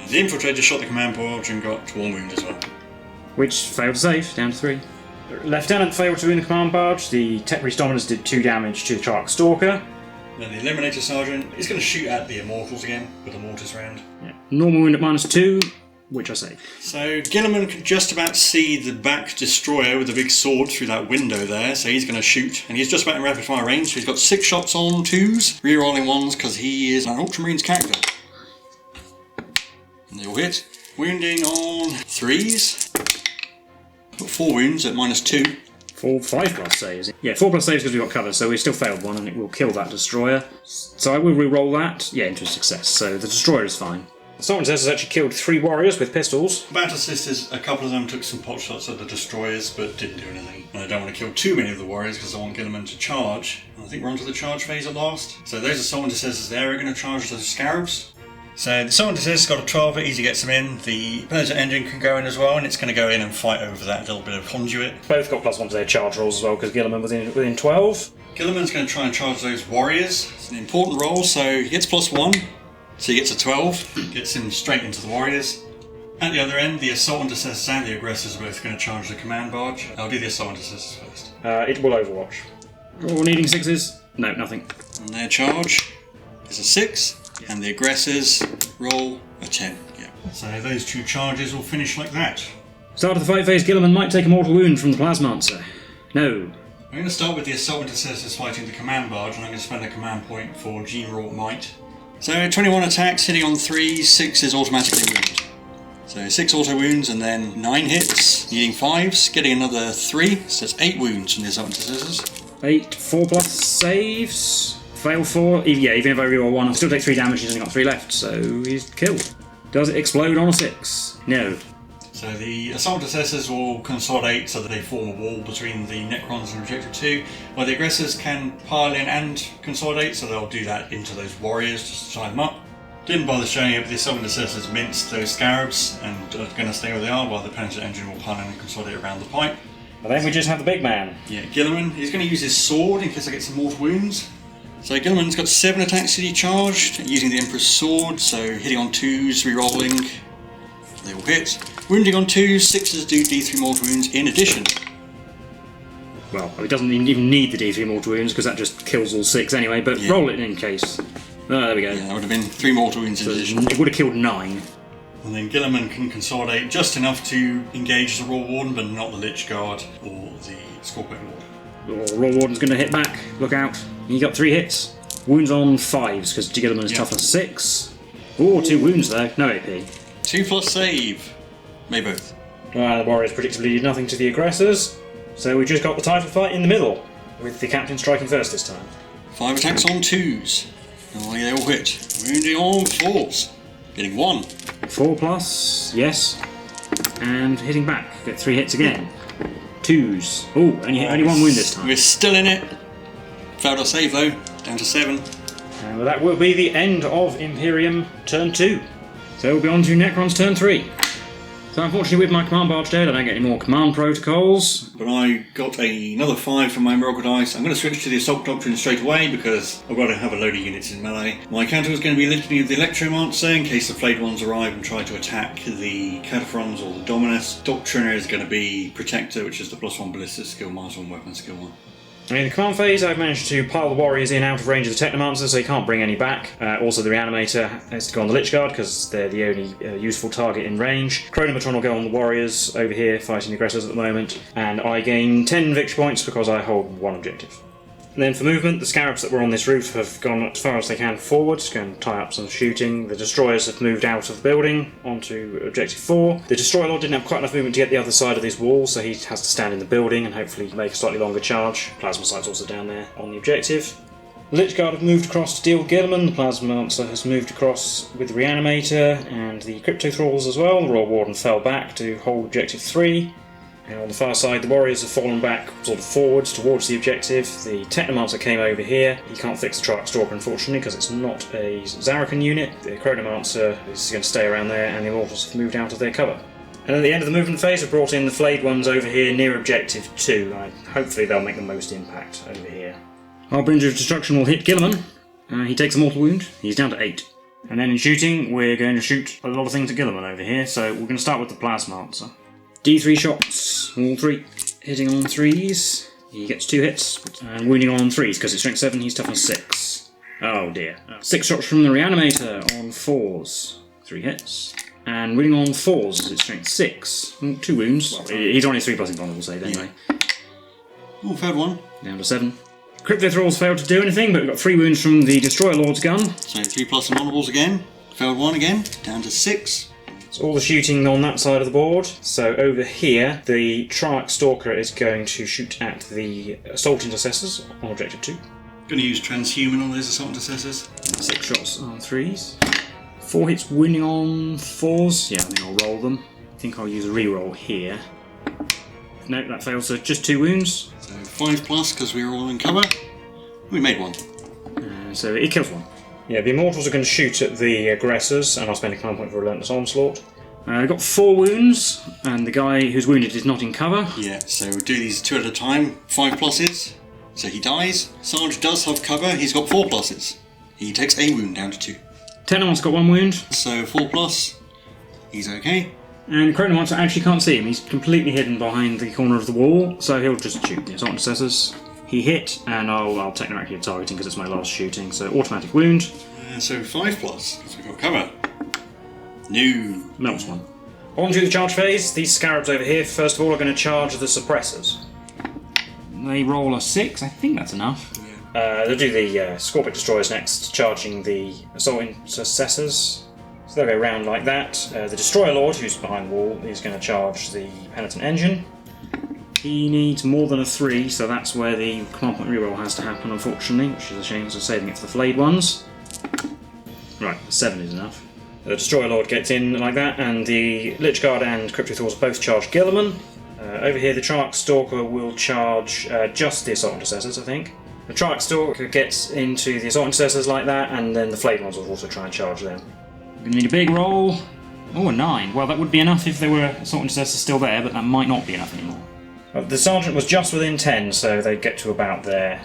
S1: The infiltrator shot the command barge and got 1 wound as well.
S2: Which failed to save, down to 3. The Lieutenant failed to win the command barge. The Tech Priest Dominus did 2 damage to the Chark Stalker.
S1: Then the Eliminator Sergeant is going to shoot at the Immortals again with a mortis round.
S2: Yeah. Normal wound at -2, which I saved.
S1: So Guilliman can just about see the back destroyer with the big sword through that window there, so he's going to shoot. And he's just about in rapid fire range, so he's got 6 shots on 2s, rerolling 1s because he is an Ultramarines character. And they all hit. Wounding on 3s. Got 4 wounds at -2.
S2: 5+ saves. Yeah, 4+ saves because we got cover, so we still failed 1 and it will kill that destroyer. So I will re-roll that. Yeah, into a success, so the destroyer is fine. The Sultan says has actually killed 3 warriors with pistols.
S1: Battle Sisters, a couple of them took some pot shots at the destroyers, but didn't do anything. And I don't want to kill too many of the warriors because I want Guilliman to charge. And I think we're onto the charge phase at last. So those are Sultan Sisters there are going to charge those scarabs. So the Sultan Sisters got a 12, easy gets them in. The Penetrant Engine can go in as well, and it's going to go in and fight over that little bit of conduit.
S2: Both got +1 to their charge rolls as well because Guilliman was within 12.
S1: Guilliman's going to try and charge those warriors. It's an important roll, so he gets +1. So he gets a 12, gets him straight into the warriors. At the other end, the Assault Intercessors and the Aggressors are both going to charge the command barge. I'll do the Assault Intercessors first.
S2: It will overwatch. All needing 6s? No, nothing.
S1: And their charge is a 6, and the Aggressors roll a 10. Yeah. So those 2 charges will finish like that.
S2: Start of the fight phase, Guilliman might take a mortal wound from the Plasmancer. No.
S1: I'm going to start with the Assault Intercessors fighting the command barge, and I'm going to spend a command point for Gene-wrought Might. So 21 attacks, hitting on 3, 6 is automatically wounded. So 6 auto wounds and then 9 hits, needing 5s, getting another 3, so that's 8 wounds from the Assault Intercessors.
S2: 8 4+ saves. Fail 4. Yeah, even if I reroll 1, I'll still take 3 damage, he's only got 3 left, so he's killed. Does it explode on a 6? No.
S1: So the Assault Intercessors will consolidate so that they form a wall between the Necrons and Objective 2, while the Aggressors can pile in and consolidate, so they'll do that into those warriors just to tie them up. Didn't bother showing it, but the Assault Intercessors minced those scarabs and are going to stay where they are, while the Penetrant Engine will pile in and consolidate around the pipe.
S2: And then we just have the big man.
S1: Yeah, Guilliman, he's going to use his sword in case I get some mortal wounds. So Guilliman's got 7 attacks that he charged, using the Emperor's sword, so hitting on 2s, re-rolling, they will hit. Wounding on 2s, 6s do D3 mortal wounds in addition.
S2: Well, it doesn't even need the D3 mortal wounds because that just kills all 6 anyway, but
S1: yeah.
S2: Roll it in case. Oh, there we go.
S1: Yeah, that would have been 3 mortal wounds in addition.
S2: It would have killed 9.
S1: And then Guilliman can consolidate just enough to engage the Raw Warden, but not the Lich Guard or the Scorpion Lord.
S2: Raw Warden's going to hit back. Look out. He got 3 hits. Wounds on 5s because Guilliman is tough on 6. Oh, 2 wounds though. No AP.
S1: 2+ save. May both.
S2: The Warriors predictably did nothing to the Aggressors, so we just got the title fight in the middle, with the Captain striking first this time.
S1: 5 attacks on 2s. Oh, they all hit. Wounding on 4s. Getting 1.
S2: 4+, yes. And hitting back. Get 3 hits again. 2s. Oh, only 1 wound this time.
S1: We're still in it. Failed our save though. down to 7.
S2: And that will be the end of Imperium turn 2. So we'll be on to Necron's turn 3. So unfortunately with my command barge dead, I don't get any more command protocols.
S1: But I got another 5 from my Miracle Dice. I'm going to switch to the Assault Doctrine straight away because I've got to have a load of units in melee. My counter is going to be Litany of the Electromancer in case the flayed ones arrive and try to attack the Cataphrons or the Dominus. Doctrine is going to be Protector, which is the +1 Ballista skill, -1 weapon skill 1.
S2: In the command phase, I've managed to pile the warriors in out of range of the Technomancer, so you can't bring any back. Also, the Reanimator has to go on the Lich Guard, because they're the only useful target in range. Chronomatron will go on the warriors over here, fighting the aggressors at the moment. And I gain 10 victory points because I hold 1 objective. And then for movement, the Scarabs that were on this roof have gone as far as they can forward to go and tie up some shooting. The Destroyers have moved out of the building onto Objective 4. The Destroyer Lord didn't have quite enough movement to get the other side of this wall, so he has to stand in the building and hopefully make a slightly longer charge. Plasma Sight's also down there on the objective. The Lich Guard have moved across to deal with Guilliman. The Plasmancer has moved across with the Reanimator and the Crypto Thralls as well. The Royal Warden fell back to hold Objective 3. And on the far side, the warriors have fallen back sort of forwards towards the objective. The Technomancer came over here. He can't fix the Triarch Stalker, unfortunately, because it's not a Zarakan unit. The Chronomancer is going to stay around there, and the Immortals have moved out of their cover. And at the end of the movement phase, I've brought in the flayed ones over here near Objective 2. Hopefully they'll make the most impact over here. Harbinger of Destruction will hit Guilliman. He takes a mortal wound. He's down to 8. And then in shooting, we're going to shoot a lot of things at Guilliman over here, so we're going to start with the Plasmancer. D3 shots, all 3, hitting on 3s. He gets 2 hits, and wounding on 3s, because it's strength 7, he's toughness 6. Oh dear. 6 shots from the Reanimator on 4s, 3 hits. And wounding on 4s as it's strength 6, 2 wounds. Well, he's only 3+ invulnerable save anyway.
S1: Oh, failed 1.
S2: Down to 7. Crypto Thralls failed to do anything, but we've got 3 wounds from the Destroyer Lord's gun.
S1: So 3+ invulnerables again. Failed 1 again, down to 6.
S2: All the shooting on that side of the board. So over here, the Triarch Stalker is going to shoot at the Assault Intercessors on Objective 2.
S1: Going to use Transhuman on those Assault Intercessors.
S2: 6 shots on 3s. 4 hits wounding on 4s. Yeah, I think I'll roll them. I think I'll use a reroll here. No, that fails, so just 2 wounds.
S1: So 5+, because we were all in cover. We made 1.
S2: So it kills 1. Yeah, the Immortals are going to shoot at the aggressors, and I'll spend a command point for Relentless Onslaught. I've got 4 wounds, and the guy who's wounded is not in cover.
S1: Yeah, so we'll do these 2 at a time. 5+. So he dies. Sarge does have cover. He's got 4+. He takes a wound down to 2.
S2: Technomancer's got 1 wound.
S1: So 4+. He's okay.
S2: And Chronomancer actually can't see him. He's completely hidden behind the corner of the wall, so he'll just shoot the Assault Intercessors. He hit, and I'll techno-active targeting because it's my last shooting, so automatic wound.
S1: So 5+, because we've got cover. No.
S2: Melts 1. On to the charge phase. These Scarabs over here, first of all, are going to charge the Suppressors. They roll a 6, I think that's enough. Yeah. They'll do the Scorpic Destroyers next, charging the Assault Intercessors. So they'll go around like that. The Destroyer Lord, who's behind the wall, is going to charge the Penitent Engine. He needs more than a 3, so that's where the command point reroll has to happen, unfortunately, which is a shame, so saving it for the flayed ones. Right, 7 is enough. The Destroyer Lord gets in like that, and the Lich Guard and Crypto Thralls both charge Guilliman. Over here, the Triarch Stalker will charge just the Assault Intercessors, I think. The Triarch Stalker gets into the Assault Intercessors like that, and then the flayed ones will also try and charge them. We're going to need a big roll. Oh, a 9. Well, that would be enough if there were Assault Intercessors still there, but that might not be enough anymore. The Sergeant was just within 10, so they get to about there.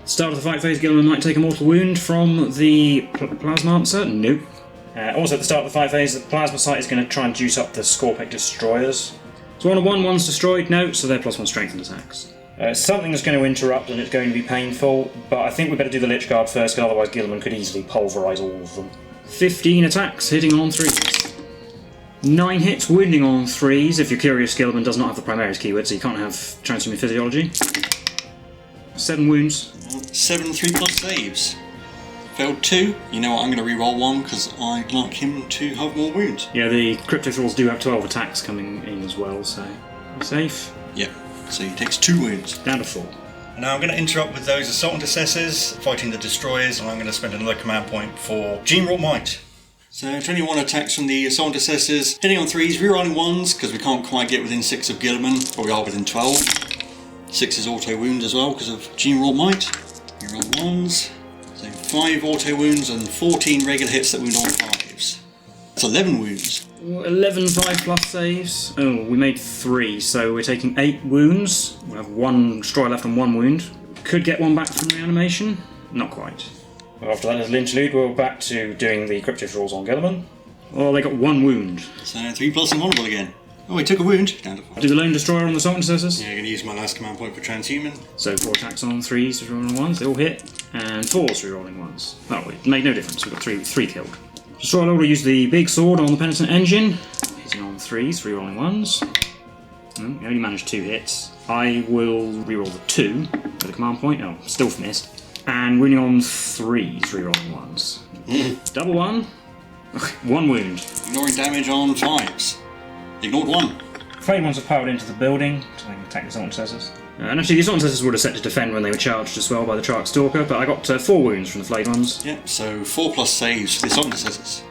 S2: Start of the fight phase, Guilliman might take a mortal wound from the Plasmancer. Nope. Also at the start of the fight phase, the Plasma Sight is going to try and juice up the Scorpic Destroyers. So on a 1-1's destroyed, no, so they're +1 strength and attacks. Something is going to interrupt and it's going to be painful, but I think we better do the Lich Guard first, because otherwise Guilliman could easily pulverise all of them. 15 attacks, hitting on 3s. 9 hits, wounding on 3s. If you're curious, Guilliman does not have the Primaris keyword, so you can't have Transhuman Physiology. 7 wounds.
S1: 7 3+ saves. Failed 2. You know what, I'm going to re-roll 1 because I'd like him to have more wounds.
S2: Yeah, the Crypto Thralls do have 12 attacks coming in as well, so safe.
S1: Yep, so he takes 2 wounds.
S2: Down to 4.
S1: Now I'm going to interrupt with those Assault Intercessors fighting the Destroyers, and I'm going to spend another command point for Gene-Wrought Might. So 21 attacks from the Assault Intercessors, hitting on 3s, rerolling 1s because we can't quite get within 6 of Guilliman, but we are within 12. 6 is auto wound as well because of Gene-Wrought Might. Reroll 1s. 5 auto wounds and 14 regular hits that wound on 5s. That's 11 wounds.
S2: 11 5+ saves. Oh, we made 3, so we're taking 8 wounds. We have 1 destroy left and 1 wound. Could get 1 back from reanimation. Not quite. After that little interlude, we're back to doing the cryptic rolls on Guilliman. Oh, they got 1 wound.
S1: So 3+ and vulnerable again. Oh, he took a wound. Down to 5.
S2: Do the Lone Destroyer on the Assault Intercessors.
S1: Yeah, I'm going to use my last command point for transhuman.
S2: So 4 attacks on 3s, rerolling 1s, they all hit. And 4s, rerolling 1s. Oh, it made no difference, we've got 3 killed. Destroyer Lord will use the big sword on the Penitent Engine. Hitting on 3s, rerolling 1s. He only managed 2 hits. I will reroll the 2 with a command point. Oh, still missed. And wounding on 3s, rerolling 1s. Double 1. 1 wound.
S1: Ignoring damage on 5s. Ignored 1.
S2: Flame ones have powered into the building, so they can attack the Assault Intercessors. And actually, the Assault Intercessors would have set to defend when they were charged as well by the Trarch Stalker, but I got 4 wounds from the flayed ones.
S1: Yep, so 4+ saves for the Assault Intercessors.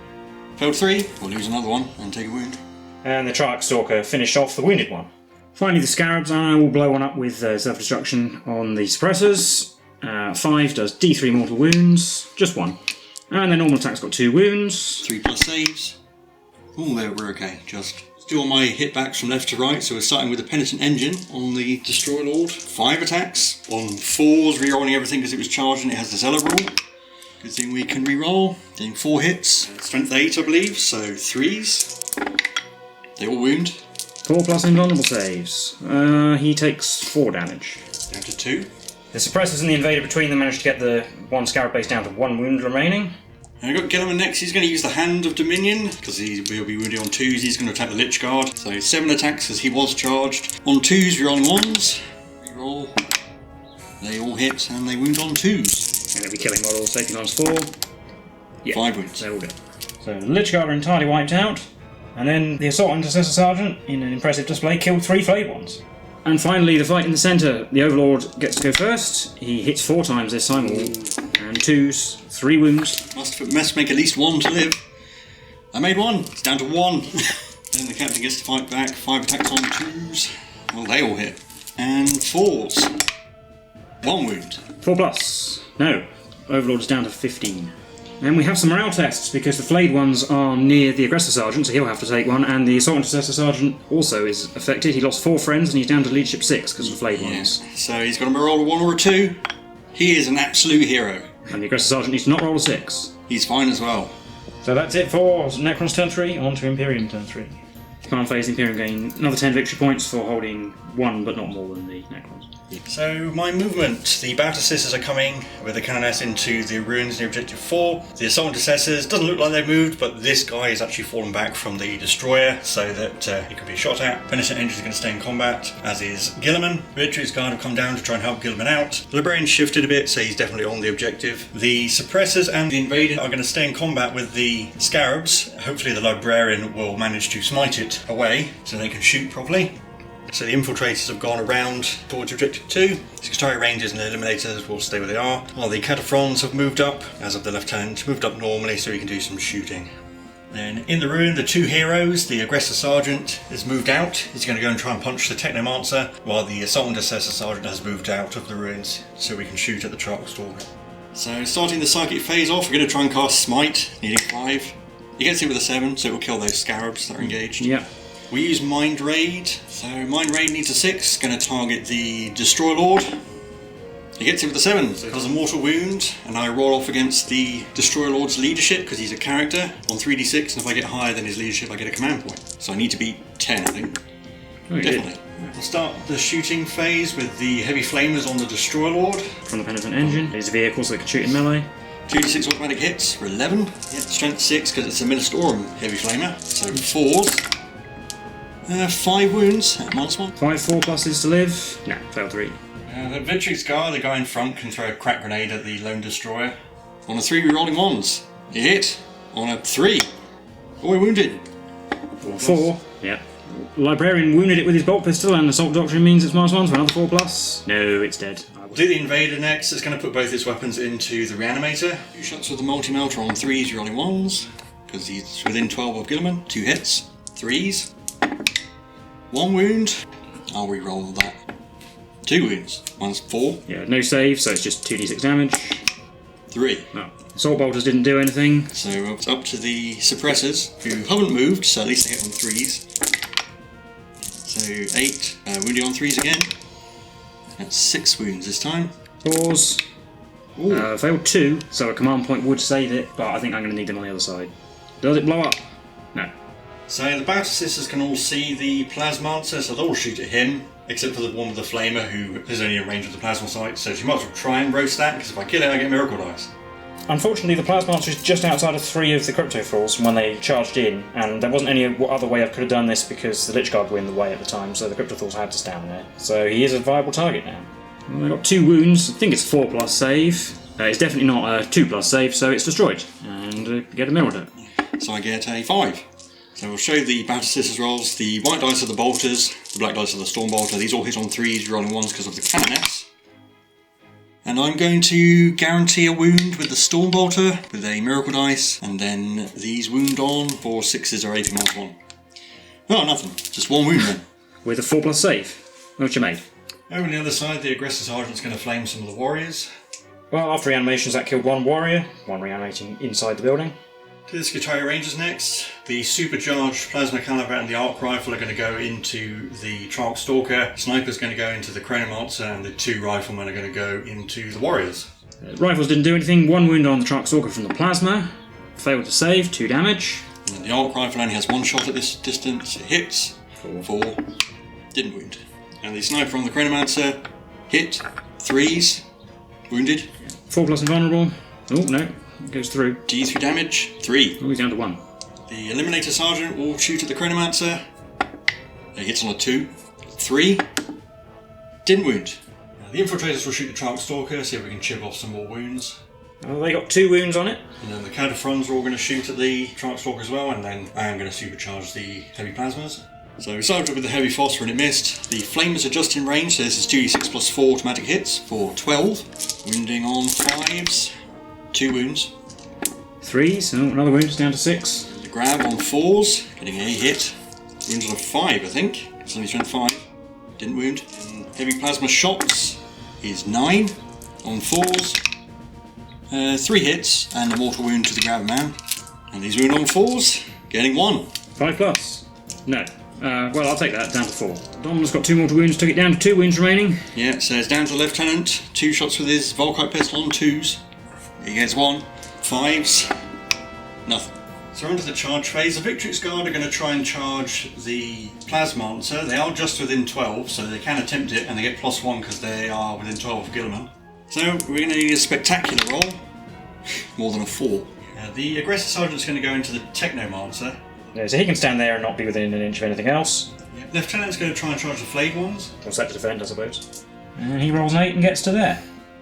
S1: Failed 3, we'll lose another one and take a wound.
S2: And the Trarch Stalker finished off the wounded one. Finally, the Scarabs, I will blow one up with self-destruction on the Suppressors. 5 does D3 mortal wounds, just 1. And their normal attack's got 2 wounds.
S1: 3+ saves. Oh, there we're okay, just. Still my hitbacks from left to right, so we're starting with the Penitent Engine on the Destroyer Lord. 5 attacks on 4s, rerolling everything because it was charged and it has the Zealot rule. Good thing we can reroll. Getting 4 hits. Strength 8, I believe, so 3s. They all wound.
S2: 4+ invulnerable saves. He takes 4 damage.
S1: Down to 2.
S2: The Suppressors and the Invader between them managed to get the 1 Scarab base down to 1 wound remaining.
S1: And I've got Guilliman next. He's going to use the Hand of Dominion because he'll be wounded on 2s. He's going to attack the Lich Guard. So 7 attacks as he was charged. On 2s, rerolling 1s. Reroll. They all hit and they wound on 2s.
S2: And they'll be killing models, taking on 4. Yeah,
S1: 5 wounds.
S2: They're all good. So the Lich Guard are entirely wiped out. And then the Assault Intercessor Sergeant, in an impressive display, killed 3 flayed ones. And finally, the fight in the centre. The Overlord gets to go first. He hits 4 times this time, all. And 2s, 3 wounds.
S1: Must make at least 1 to live. I made 1. It's down to 1. Then the captain gets to fight back. 5 attacks on 2s. Well, they all hit. And 4s. 1 wound.
S2: 4+. No. Overlord is down to 15. And we have some morale tests because the flayed ones are near the Aggressor Sergeant, so he'll have to take one, and the Assault Intercessor Sergeant also is affected. He lost 4 friends and he's down to Leadership 6 because of the flayed ones.
S1: So he's got a roll of 1 or a 2. He is an absolute hero.
S2: And the Aggressor Sergeant needs to not roll a 6.
S1: He's fine as well.
S2: So that's it for Necron's turn 3, on to Imperium turn 3. Command phase, Imperium gain another 10 victory points for holding 1 but not more than the Necrons.
S1: So my movement, the Battle Sisters are coming with the Canoness into the ruins near Objective 4. The Assault Intercessors, doesn't look like they've moved, but this guy has actually fallen back from the Destroyer so that he can be shot at. Penitent Engine is going to stay in combat, as is Guilliman. Victory's Guard have come down to try and help Guilliman out. The Librarian shifted a bit, so he's definitely on the objective. The Suppressors and the Invader are going to stay in combat with the Scarabs. Hopefully the Librarian will manage to smite it away so they can shoot properly. So the Infiltrators have gone around towards Objective 2. Secretariat Rangers and the Eliminators will stay where they are. While the Cataphrons have moved up, as of the Lieutenant, moved up normally so he can do some shooting. Then in the ruin, the 2 heroes, the Aggressor Sergeant has moved out. He's going to go and try and punch the Technomancer, while the Assault Intercessor Sergeant has moved out of the ruins so we can shoot at the Trarch Stalker. So starting the Psychic phase off, we're going to try and cast Smite, needing 5. He gets hit with a 7, so it will kill those Scarabs that are engaged.
S2: Yep.
S1: We use Mind Raid, so Mind Raid needs a 6, going to target the Destroyer Lord. He gets hit with a 7, so it does a mortal wound, and I roll off against the Destroyer Lord's leadership, because he's a character, on 3d6, and if I get higher than his leadership I get a command point. So I need to beat 10, I think.
S2: Oh,
S1: definitely. We'll start the shooting phase with the Heavy Flamers on the Destroyer Lord.
S2: From the Penitent Engine, his vehicle so they can shoot in melee.
S1: 2d6 automatic hits for 11. Yep, strength 6 because it's a Ministorum Heavy Flamer, so 4s. 5 wounds at -1.
S2: 5 4+ to live. No, failed 3.
S1: The Victory Scar, the guy in front, can throw a crack grenade at the Lone Destroyer. On a 3, rerolling 1s. He hit. On a 3. Oh, we're wounded.
S2: 4. Yep. Librarian wounded it with his bolt pistol, and Assault Doctrine means it's -1 for another 4+. No, it's dead.
S1: We'll do the Invader next. It's going to put both its weapons into the Reanimator. 2 shots with the Multi-Melter on 3s, rerolling 1s. Because he's within 12 of Guilliman. 2 hits. 3s. 1 wound. I'll re-roll that. 2 wounds. One's 4.
S2: Yeah, no save, so it's just 2d6 damage.
S1: 3.
S2: No. Assault bolters didn't do anything.
S1: So it's up to the suppressors, who haven't moved, so at least they hit on 3s. So 8, wounding on 3s again. That's 6 wounds this time.
S2: 4s. Failed 2, so a command point would save it, but I think I'm going to need them on the other side. Does it blow up? No.
S1: So the Battle Sisters can all see the Plasmancer, so they'll all shoot at him, except for the one with the Flamer, who is only in range of the Plasma sight, so she might as well try and roast that, because if I kill it, I get Miracle Dice.
S2: Unfortunately, the Plasmancer is just outside of 3 of the Crypto Thralls from when they charged in, and there wasn't any other way I could have done this because the Lich Guard were in the way at the time, so the Crypto Thralls had to stand there. So he is a viable target now. Well, I got 2 wounds. I think it's 4+ save. It's definitely not a 2+ save, so it's destroyed, and get a mineral dirt.
S1: So I get a 5. So we'll show the Battle Sisters rolls. The white dice are the bolters, the black dice are the storm bolter. These all hit on 3s, rolling 1s because of the cannoness. And I'm going to guarantee a wound with the storm bolter with a miracle dice, and then these wound on for 6s or 18 -1. Oh, nothing. Just 1 wound then.
S2: With a 4+ save. What you made?
S1: Over on the other side, the aggressor sergeant's going to flame some of the warriors.
S2: Well, after reanimations, that killed 1 warrior, 1 reanimating inside the building.
S1: To the Skitaria Rangers next. The supercharged plasma caliber and the arc rifle are going to go into the Trarch Stalker. Sniper's going to go into the Chronomancer, and the 2 riflemen are going to go into the warriors.
S2: Rifles didn't do anything. 1 wound on the Trarch Stalker from the plasma. Failed to save, 2 damage.
S1: And the arc rifle only has 1 shot at this distance. It hits. 4. Didn't wound. And the sniper on the Chronomancer hit. 3s. Wounded.
S2: 4+ invulnerable. Oh, no. It goes through.
S1: D3 damage. 3.
S2: Oh, he's down to 1.
S1: The Eliminator Sergeant will shoot at the Chronomancer. It hits on a 2. 3. Didn't wound. The Infiltrators will shoot the Trarch Stalker, see if we can chip off some more wounds.
S2: Well, they got 2 wounds on it.
S1: And then the Cataphrons are all going to shoot at the Trarch Stalker as well, and then I am going to supercharge the Heavy Plasmas. So we started with the Heavy Phosphor and it missed. The Flamers are just in range, so this is 2d6 plus 4 automatic hits for 12. Wounding on 5s. 2 wounds.
S2: 3s, oh, another wound, it's down to 6.
S1: The grab on 4s, getting a hit. Wounds on a 5, I think. It's only strength 5. Didn't wound. And heavy plasma shots is 9 on 4s. 3 hits and a mortal wound to the grab man. And these wound on 4s, getting 1.
S2: 5+. No. Well, I'll take that, down to 4. Dolmen's got 2 mortal wounds, took it down to 2 wounds remaining.
S1: Yeah, so it's down to Lieutenant. 2 shots with his Volkite pistol on 2s. He gets 1. 5s. Nothing. So we're into the charge phase. The Victrix Guard are going to try and charge the Plasmancer. They are just within 12, so they can attempt it, and they get +1 because they are within 12 of Guilliman. So we're going to need a spectacular roll. More than a 4. The Aggressor Sergeant's going to go into the Technomancer.
S2: Yeah, so he can stand there and not be within an inch of anything else.
S1: Yeah. Lieutenant's going to try and charge the Flayed ones.
S2: Or set to defend, I suppose. And he rolls an 8 and gets to there.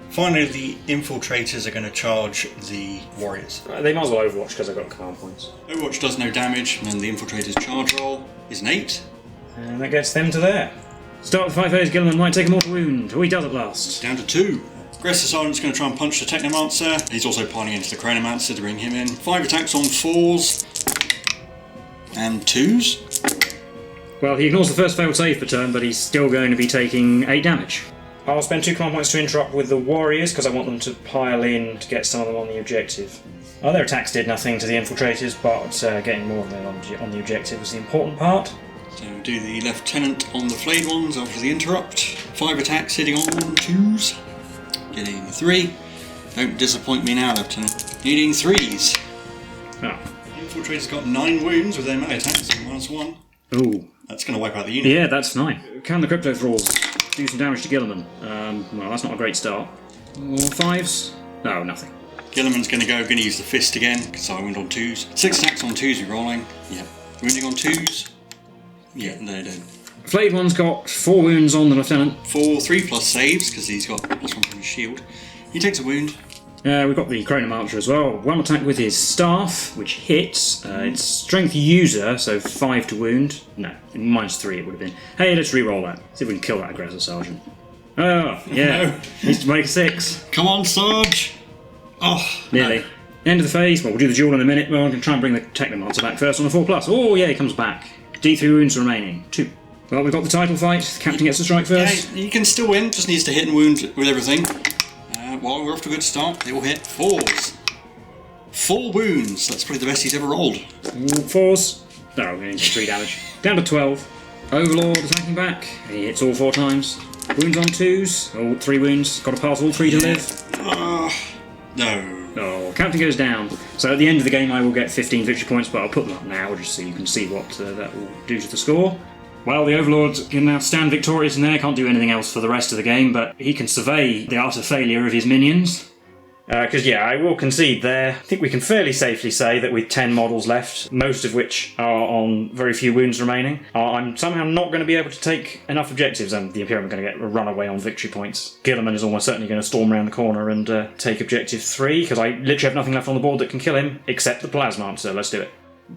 S1: Finally, the Infiltrators are going to charge the Warriors.
S2: They might as well Overwatch because I've got command points.
S1: Overwatch does no damage, and then the Infiltrators' charge roll is an 8.
S2: And that gets them to there. Start with 5 phase, Guilliman might take a mortal wound. Oh, he does at last.
S1: Down to 2. Aggressor Sergeant's going to try and punch the Technomancer. He's also piling into the Chronomancer to bring him in. 5 attacks on 4s and 2s.
S2: Well, he ignores the first failed save per turn, but he's still going to be taking 8 damage. I'll spend 2 command points to interrupt with the Warriors, because I want them to pile in to get some of them on the objective. Oh, their attacks did nothing to the Infiltrators, but getting more of them on the objective was the important part.
S1: So we'll do the Lieutenant on the Flayed ones after the interrupt. 5 attacks hitting on 2s. Getting 3. Don't disappoint me now, Lieutenant. Needing 3s.
S2: Oh.
S1: The Infiltrator's got 9 wounds with their melee attacks, -1.
S2: Ooh.
S1: That's going to wipe out the unit.
S2: Yeah, that's 9. Can the Crypto Thralls do some damage to Guilliman? Well, that's not a great start. 5s? No, nothing.
S1: Guilliman's going to use the fist again, because I wound on 2s. 6 attacks on 2s, re-rolling. Yeah. Wounding on 2s. Yeah, no, they don't.
S2: Flayed one's got 4 wounds on the Lieutenant.
S1: 4 3+ saves, because he's got +1 from his shield. He takes a wound.
S2: We've got the Chronomancer as well. 1 attack with his staff, which hits. It's strength user, so 5 to wound. No, -3 it would have been. Hey, let's re-roll that. See if we can kill that Aggressor Sergeant. Oh, yeah.
S1: No.
S2: Needs to make a 6.
S1: Come on, Sarge! Oh,
S2: nearly.
S1: No.
S2: End of the phase. Well, we'll do the duel in a minute. Well, I'm going to try and bring the Technomancer back first on a 4+. Oh, yeah, he comes back. D3 wounds remaining. 2. Well, we've got the title fight. The captain gets to strike first.
S1: Yeah, he can still win, just needs to hit and wound with everything. well, we're off to a good start. They all hit 4s. 4 wounds. That's probably the best he's ever rolled.
S2: 4s. No, I'm going to 3 damage. Down to 12. Overlord attacking back. He hits all 4 times. Wounds on 2s. All 3 wounds. Got to pass all 3 to live.
S1: No.
S2: Oh, counting goes down. So at the end of the game I will get 15 victory points, but I'll put them up now just so you can see what that will do to the score. Well, the Overlord can now stand victorious in there, can't do anything else for the rest of the game, but he can survey the utter failure of his minions. Because, I will concede there. I think we can fairly safely say that with 10 models left, most of which are on very few wounds remaining, I'm somehow not going to be able to take enough objectives, and the Imperium are going to get a runaway on victory points. Guilliman is almost certainly going to storm around the corner and take objective 3, because I literally have nothing left on the board that can kill him, except the Plasma, so let's do it.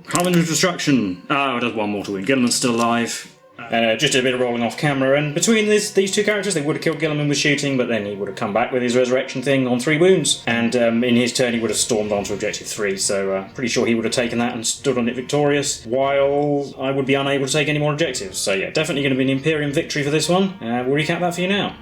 S2: Harmony of Destruction. It does 1 mortal wound. Guilliman's still alive. Just a bit of rolling off camera, and between these 2 characters, they would have killed Guilliman with shooting, but then he would have come back with his resurrection thing on 3 wounds, and in his turn he would have stormed on to objective 3, so pretty sure he would have taken that and stood on it victorious, while I would be unable to take any more objectives. So definitely going to be an Imperium victory for this one. We'll recap that for you now.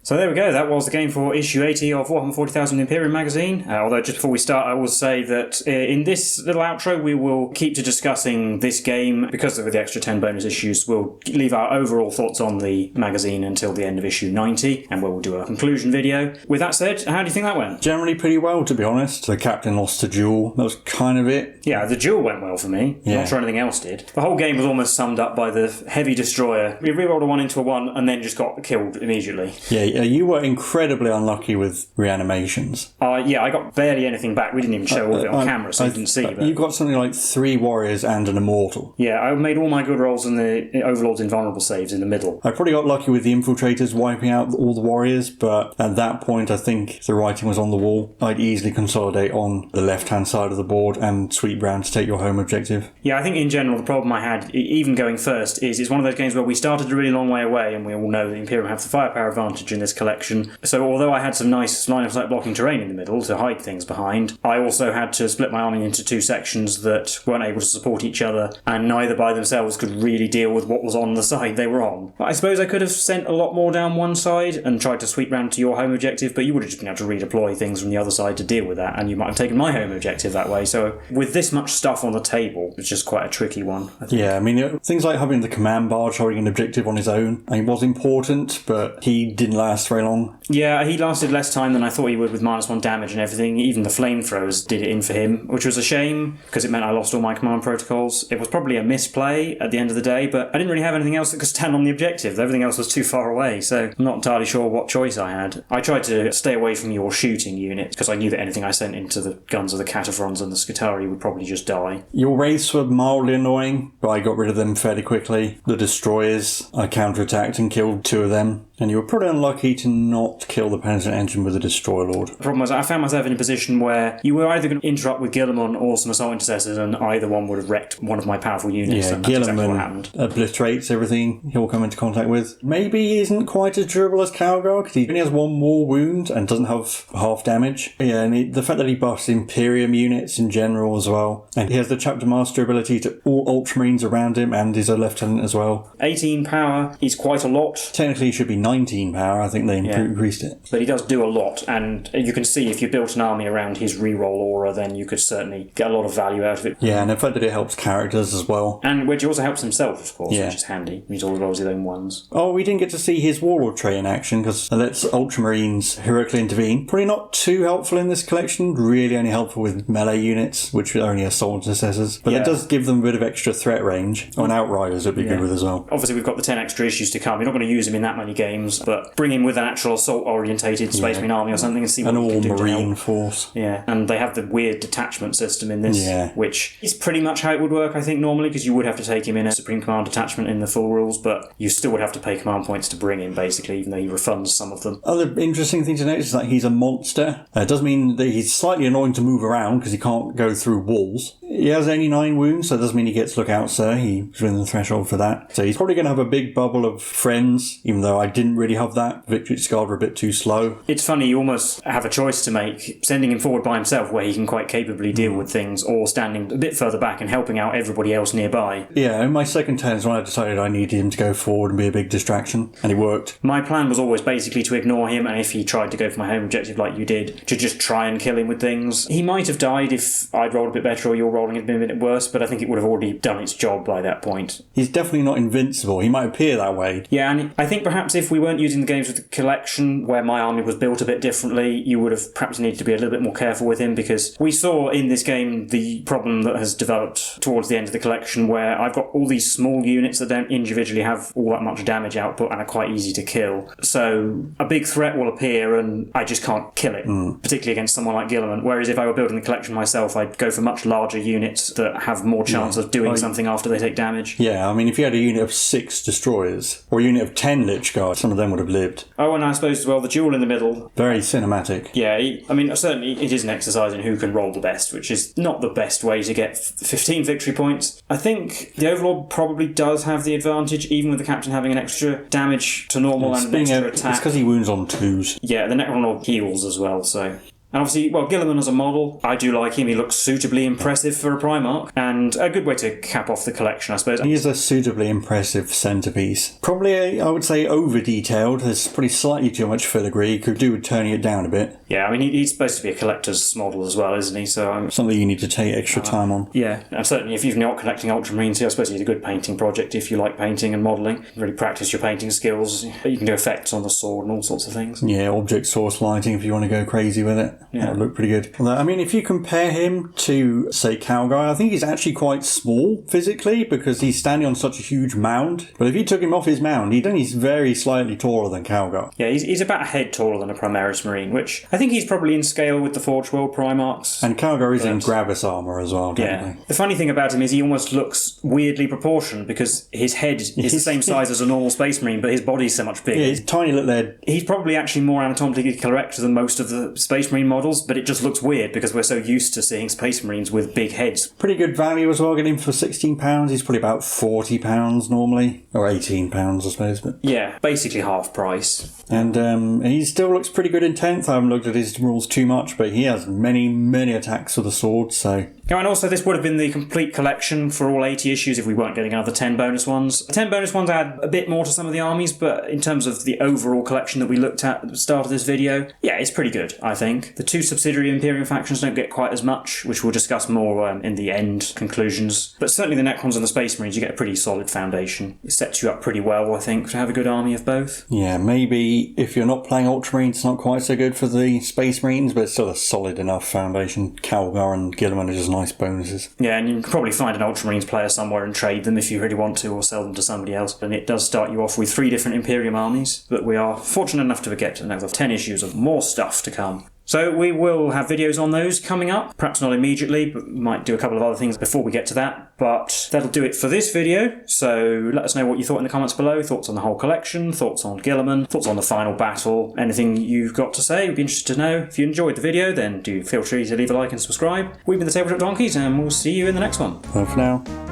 S2: So there we go, that was the game for issue 80 of Warhammer 40,000 Imperium magazine. Although just before we start, I will say that in this little outro we will keep to discussing this game. Because of the extra 10 bonus issues, we'll leave our overall thoughts on the magazine until the end of issue 90, and we'll do a conclusion video. With that said, how do you think that went?
S1: Generally pretty well, to be honest. The captain lost a duel. That was kind of it.
S2: Yeah, the duel went well for me. Yeah. Not sure anything else did. The whole game was almost summed up by the heavy destroyer. We rerolled a 1 into a 1 and then just got killed immediately.
S1: Yeah, you were incredibly unlucky with reanimations.
S2: I got barely anything back. We didn't even show all of it on camera, so you didn't see. But
S1: you got something like 3 warriors and an immortal.
S2: Yeah, I made all my good rolls in the Overlord's invulnerable saves in the middle.
S1: I probably got lucky with the infiltrators wiping out all the warriors, but at that point I think the writing was on the wall. I'd easily consolidate on the left-hand side of the board and sweep round to take your home objective. Yeah,
S2: I think in general the problem I had, even going first, is it's one of those games where we started a really long way away, and we all know the Imperium have the firepower advantage in this collection. So although I had some nice line of sight blocking terrain in the middle to hide things behind, I also had to split my army into 2 sections that weren't able to support each other, and neither by themselves could really deal with what was on the side they were on. But I suppose I could have sent a lot more down one side and tried to sweep round to your home objective, but you would have just been able to redeploy things from the other side to deal with that, and you might have taken my home objective that way. So with this much stuff on the table, it's just quite a tricky one, I think.
S1: Yeah, I mean, things like having the command barge holding an objective on his own, I mean, was important, but he didn't last very long.
S2: Yeah, he lasted less time than I thought he would with -1 damage and everything. Even the flamethrowers did it in for him, which was a shame because it meant I lost all my command protocols. It was probably a misplay at the end of the day, but I didn't really have anything else that could stand on the objective. Everything else was too far away, so I'm not entirely sure what choice I had. I tried to stay away from your shooting units because I knew that anything I sent into the guns of the Cataphrons and the Scutari would probably just die.
S1: Your wraiths were mildly annoying, but I got rid of them fairly quickly. The destroyers, I counterattacked and killed 2 of them. And you were pretty unlucky to not kill the Penitent Engine with the Destroyer Lord.
S2: The problem was I found myself in a position where you were either going to interrupt with Guilliman or some Assault Intercessors, and either one would have wrecked one of my powerful units.
S1: Yeah,
S2: and that's exactly what
S1: Guilliman
S2: happened.
S1: obliterates everything he'll come into contact with. Maybe he isn't quite as durable as Calgar, because he only has 1 more wound and doesn't have half damage. Yeah, and the fact that he buffs Imperium units in general as well. And he has the Chapter Master ability to all Ultramarines around him, and he's a Lieutenant as well.
S2: 18 power is quite a lot.
S1: Technically he should be 19 power. I think they increased it.
S2: But he does do a lot, and you can see if you built an army around his reroll aura, then you could certainly get a lot of value out of it.
S1: Yeah, and the fact that it helps characters as well.
S2: And which also helps himself, of course, which is handy. He's all rolls his own ones.
S1: Oh, we didn't get to see his Warlord trait in action, because it lets Ultramarines heroically intervene. Probably not too helpful in this collection, really only helpful with melee units, which are only Assault Intercessors. But it does give them a bit of extra threat range. And Outriders would be good with as well.
S2: Obviously, we've got the 10 extra issues to come. You're not going to use him in that many games, but bring him with an actual assault-orientated Space Marine army or something and see what he can do.
S1: An all-Marine force.
S2: Yeah, and they have the weird detachment system in this, which is pretty much how it would work, I think, normally, because you would have to take him in a Supreme Command detachment in the full rules, but you still would have to pay command points to bring him, basically, even though he refunds some of them.
S1: Other interesting thing to notice is that he's a monster. It does mean that he's slightly annoying to move around because he can't go through walls. He has only 9 wounds, so it doesn't mean he gets look out, sir. He's within the threshold for that. So he's probably going to have a big bubble of friends, even though I didn't really have that. Victory Scarred were a bit too slow.
S2: It's funny, you almost have a choice to make, sending him forward by himself where he can quite capably deal with things, or standing a bit further back and helping out everybody else nearby.
S1: Yeah, in my second turn is when I decided I needed him to go forward and be a big distraction, and it worked.
S2: My plan was always basically to ignore him, and if he tried to go for my home objective like you did, to just try and kill him with things. He might have died if I'd rolled a bit better or your rolling had been a bit worse, but I think it would have already done its job by that point.
S1: He's definitely not invincible. He might appear that way.
S2: Yeah, and I think perhaps if we weren't using the games with the collection, where my army was built a bit differently, you would have perhaps needed to be a little bit more careful with him, because we saw in this game the problem that has developed towards the end of the collection, where I've got all these small units that don't individually have all that much damage output and are quite easy to kill. So a big threat will appear and I just can't kill it, particularly against someone like Guilliman. Whereas if I were building the collection myself, I'd go for much larger units that have more chance of doing something after they take damage.
S1: Yeah, I mean, if you had a unit of 6 destroyers, or a unit of 10 Lich Guards, some of them would have lived.
S2: Oh, and I suppose as well, the duel in the middle.
S1: Very cinematic.
S2: Yeah, I mean, certainly it is an exercise in who can roll the best, which is not the best way to get 15 victory points. I think the Overlord probably does have the advantage, even with the captain having an extra damage to normal and an extra attack.
S1: It's because he wounds on 2s.
S2: Yeah, the Necron heals as well, so... And obviously, well, Guilliman as a model, I do like him. He looks suitably impressive for a Primarch, and a good way to cap off the collection, I suppose.
S1: He is a suitably impressive centrepiece. Probably, I would say, over-detailed. There's probably slightly too much filigree. Could do with turning it down a bit.
S2: Yeah, I mean, he's supposed to be a collector's model as well, isn't he? So
S1: something you need to take extra time on.
S2: Yeah, and certainly if you're not collecting Ultramarines, I suppose it's a good painting project if you like painting and modelling. Really practice your painting skills. You can do effects on the sword and all sorts of things.
S1: Yeah, object source lighting if you want to go crazy with it.
S2: Yeah.
S1: That'll look pretty good. I mean, if you compare him to, say, Calguy, I think he's actually quite small physically because he's standing on such a huge mound. But if you took him off his mound, he's very slightly taller than Calguy.
S2: Yeah, he's about a head taller than a Primaris Marine, which I think he's probably in scale with the Forge World Primarchs.
S1: And Calguy is in Gravis armour as well, technically.
S2: Yeah. The funny thing about him is he almost looks weirdly proportioned because his head is the same size as a normal Space Marine, but his body's so much bigger.
S1: Yeah, he's tiny little head.
S2: He's probably actually more anatomically correct than most of the Space Marine models, but it just looks weird because we're so used to seeing Space Marines with big heads. Pretty
S1: good value as well, getting him for £16. He's probably about £40 normally, or £18 I suppose. But
S2: yeah, basically half price.
S1: And he still looks pretty good in 10th. I haven't looked at his rules too much, but he has many attacks with the sword, so...
S2: Oh, and also this would have been the complete collection for all 80 issues if we weren't getting another 10 bonus ones. 10 bonus ones add a bit more to some of the armies, but in terms of the overall collection that we looked at the start of this video, yeah, it's pretty good, I think. The 2 subsidiary Imperium factions don't get quite as much, which we'll discuss more in the end conclusions. But certainly the Necrons and the Space Marines, you get a pretty solid foundation. It sets you up pretty well, I think, to have a good army of both.
S1: Yeah, maybe if you're not playing Ultramarines, it's not quite so good for the Space Marines, but it's still a solid enough foundation. Calgar and Guilliman are just nice bonuses.
S2: Yeah, and you can probably find an Ultramarines player somewhere and trade them if you really want to, or sell them to somebody else. And it does start you off with 3 different Imperium armies, but we are fortunate enough to get to another 10 issues of more stuff to come. So we will have videos on those coming up, perhaps not immediately, but we might do a couple of other things before we get to that. But that'll do it for this video, so let us know what you thought in the comments below, thoughts on the whole collection, thoughts on Guilliman, thoughts on the final battle, anything you've got to say, we'd be interested to know. If you enjoyed the video, then do feel free to leave a like and subscribe. We've been the Tabletop Donkeys, and we'll see you in the next one.
S1: Bye for now.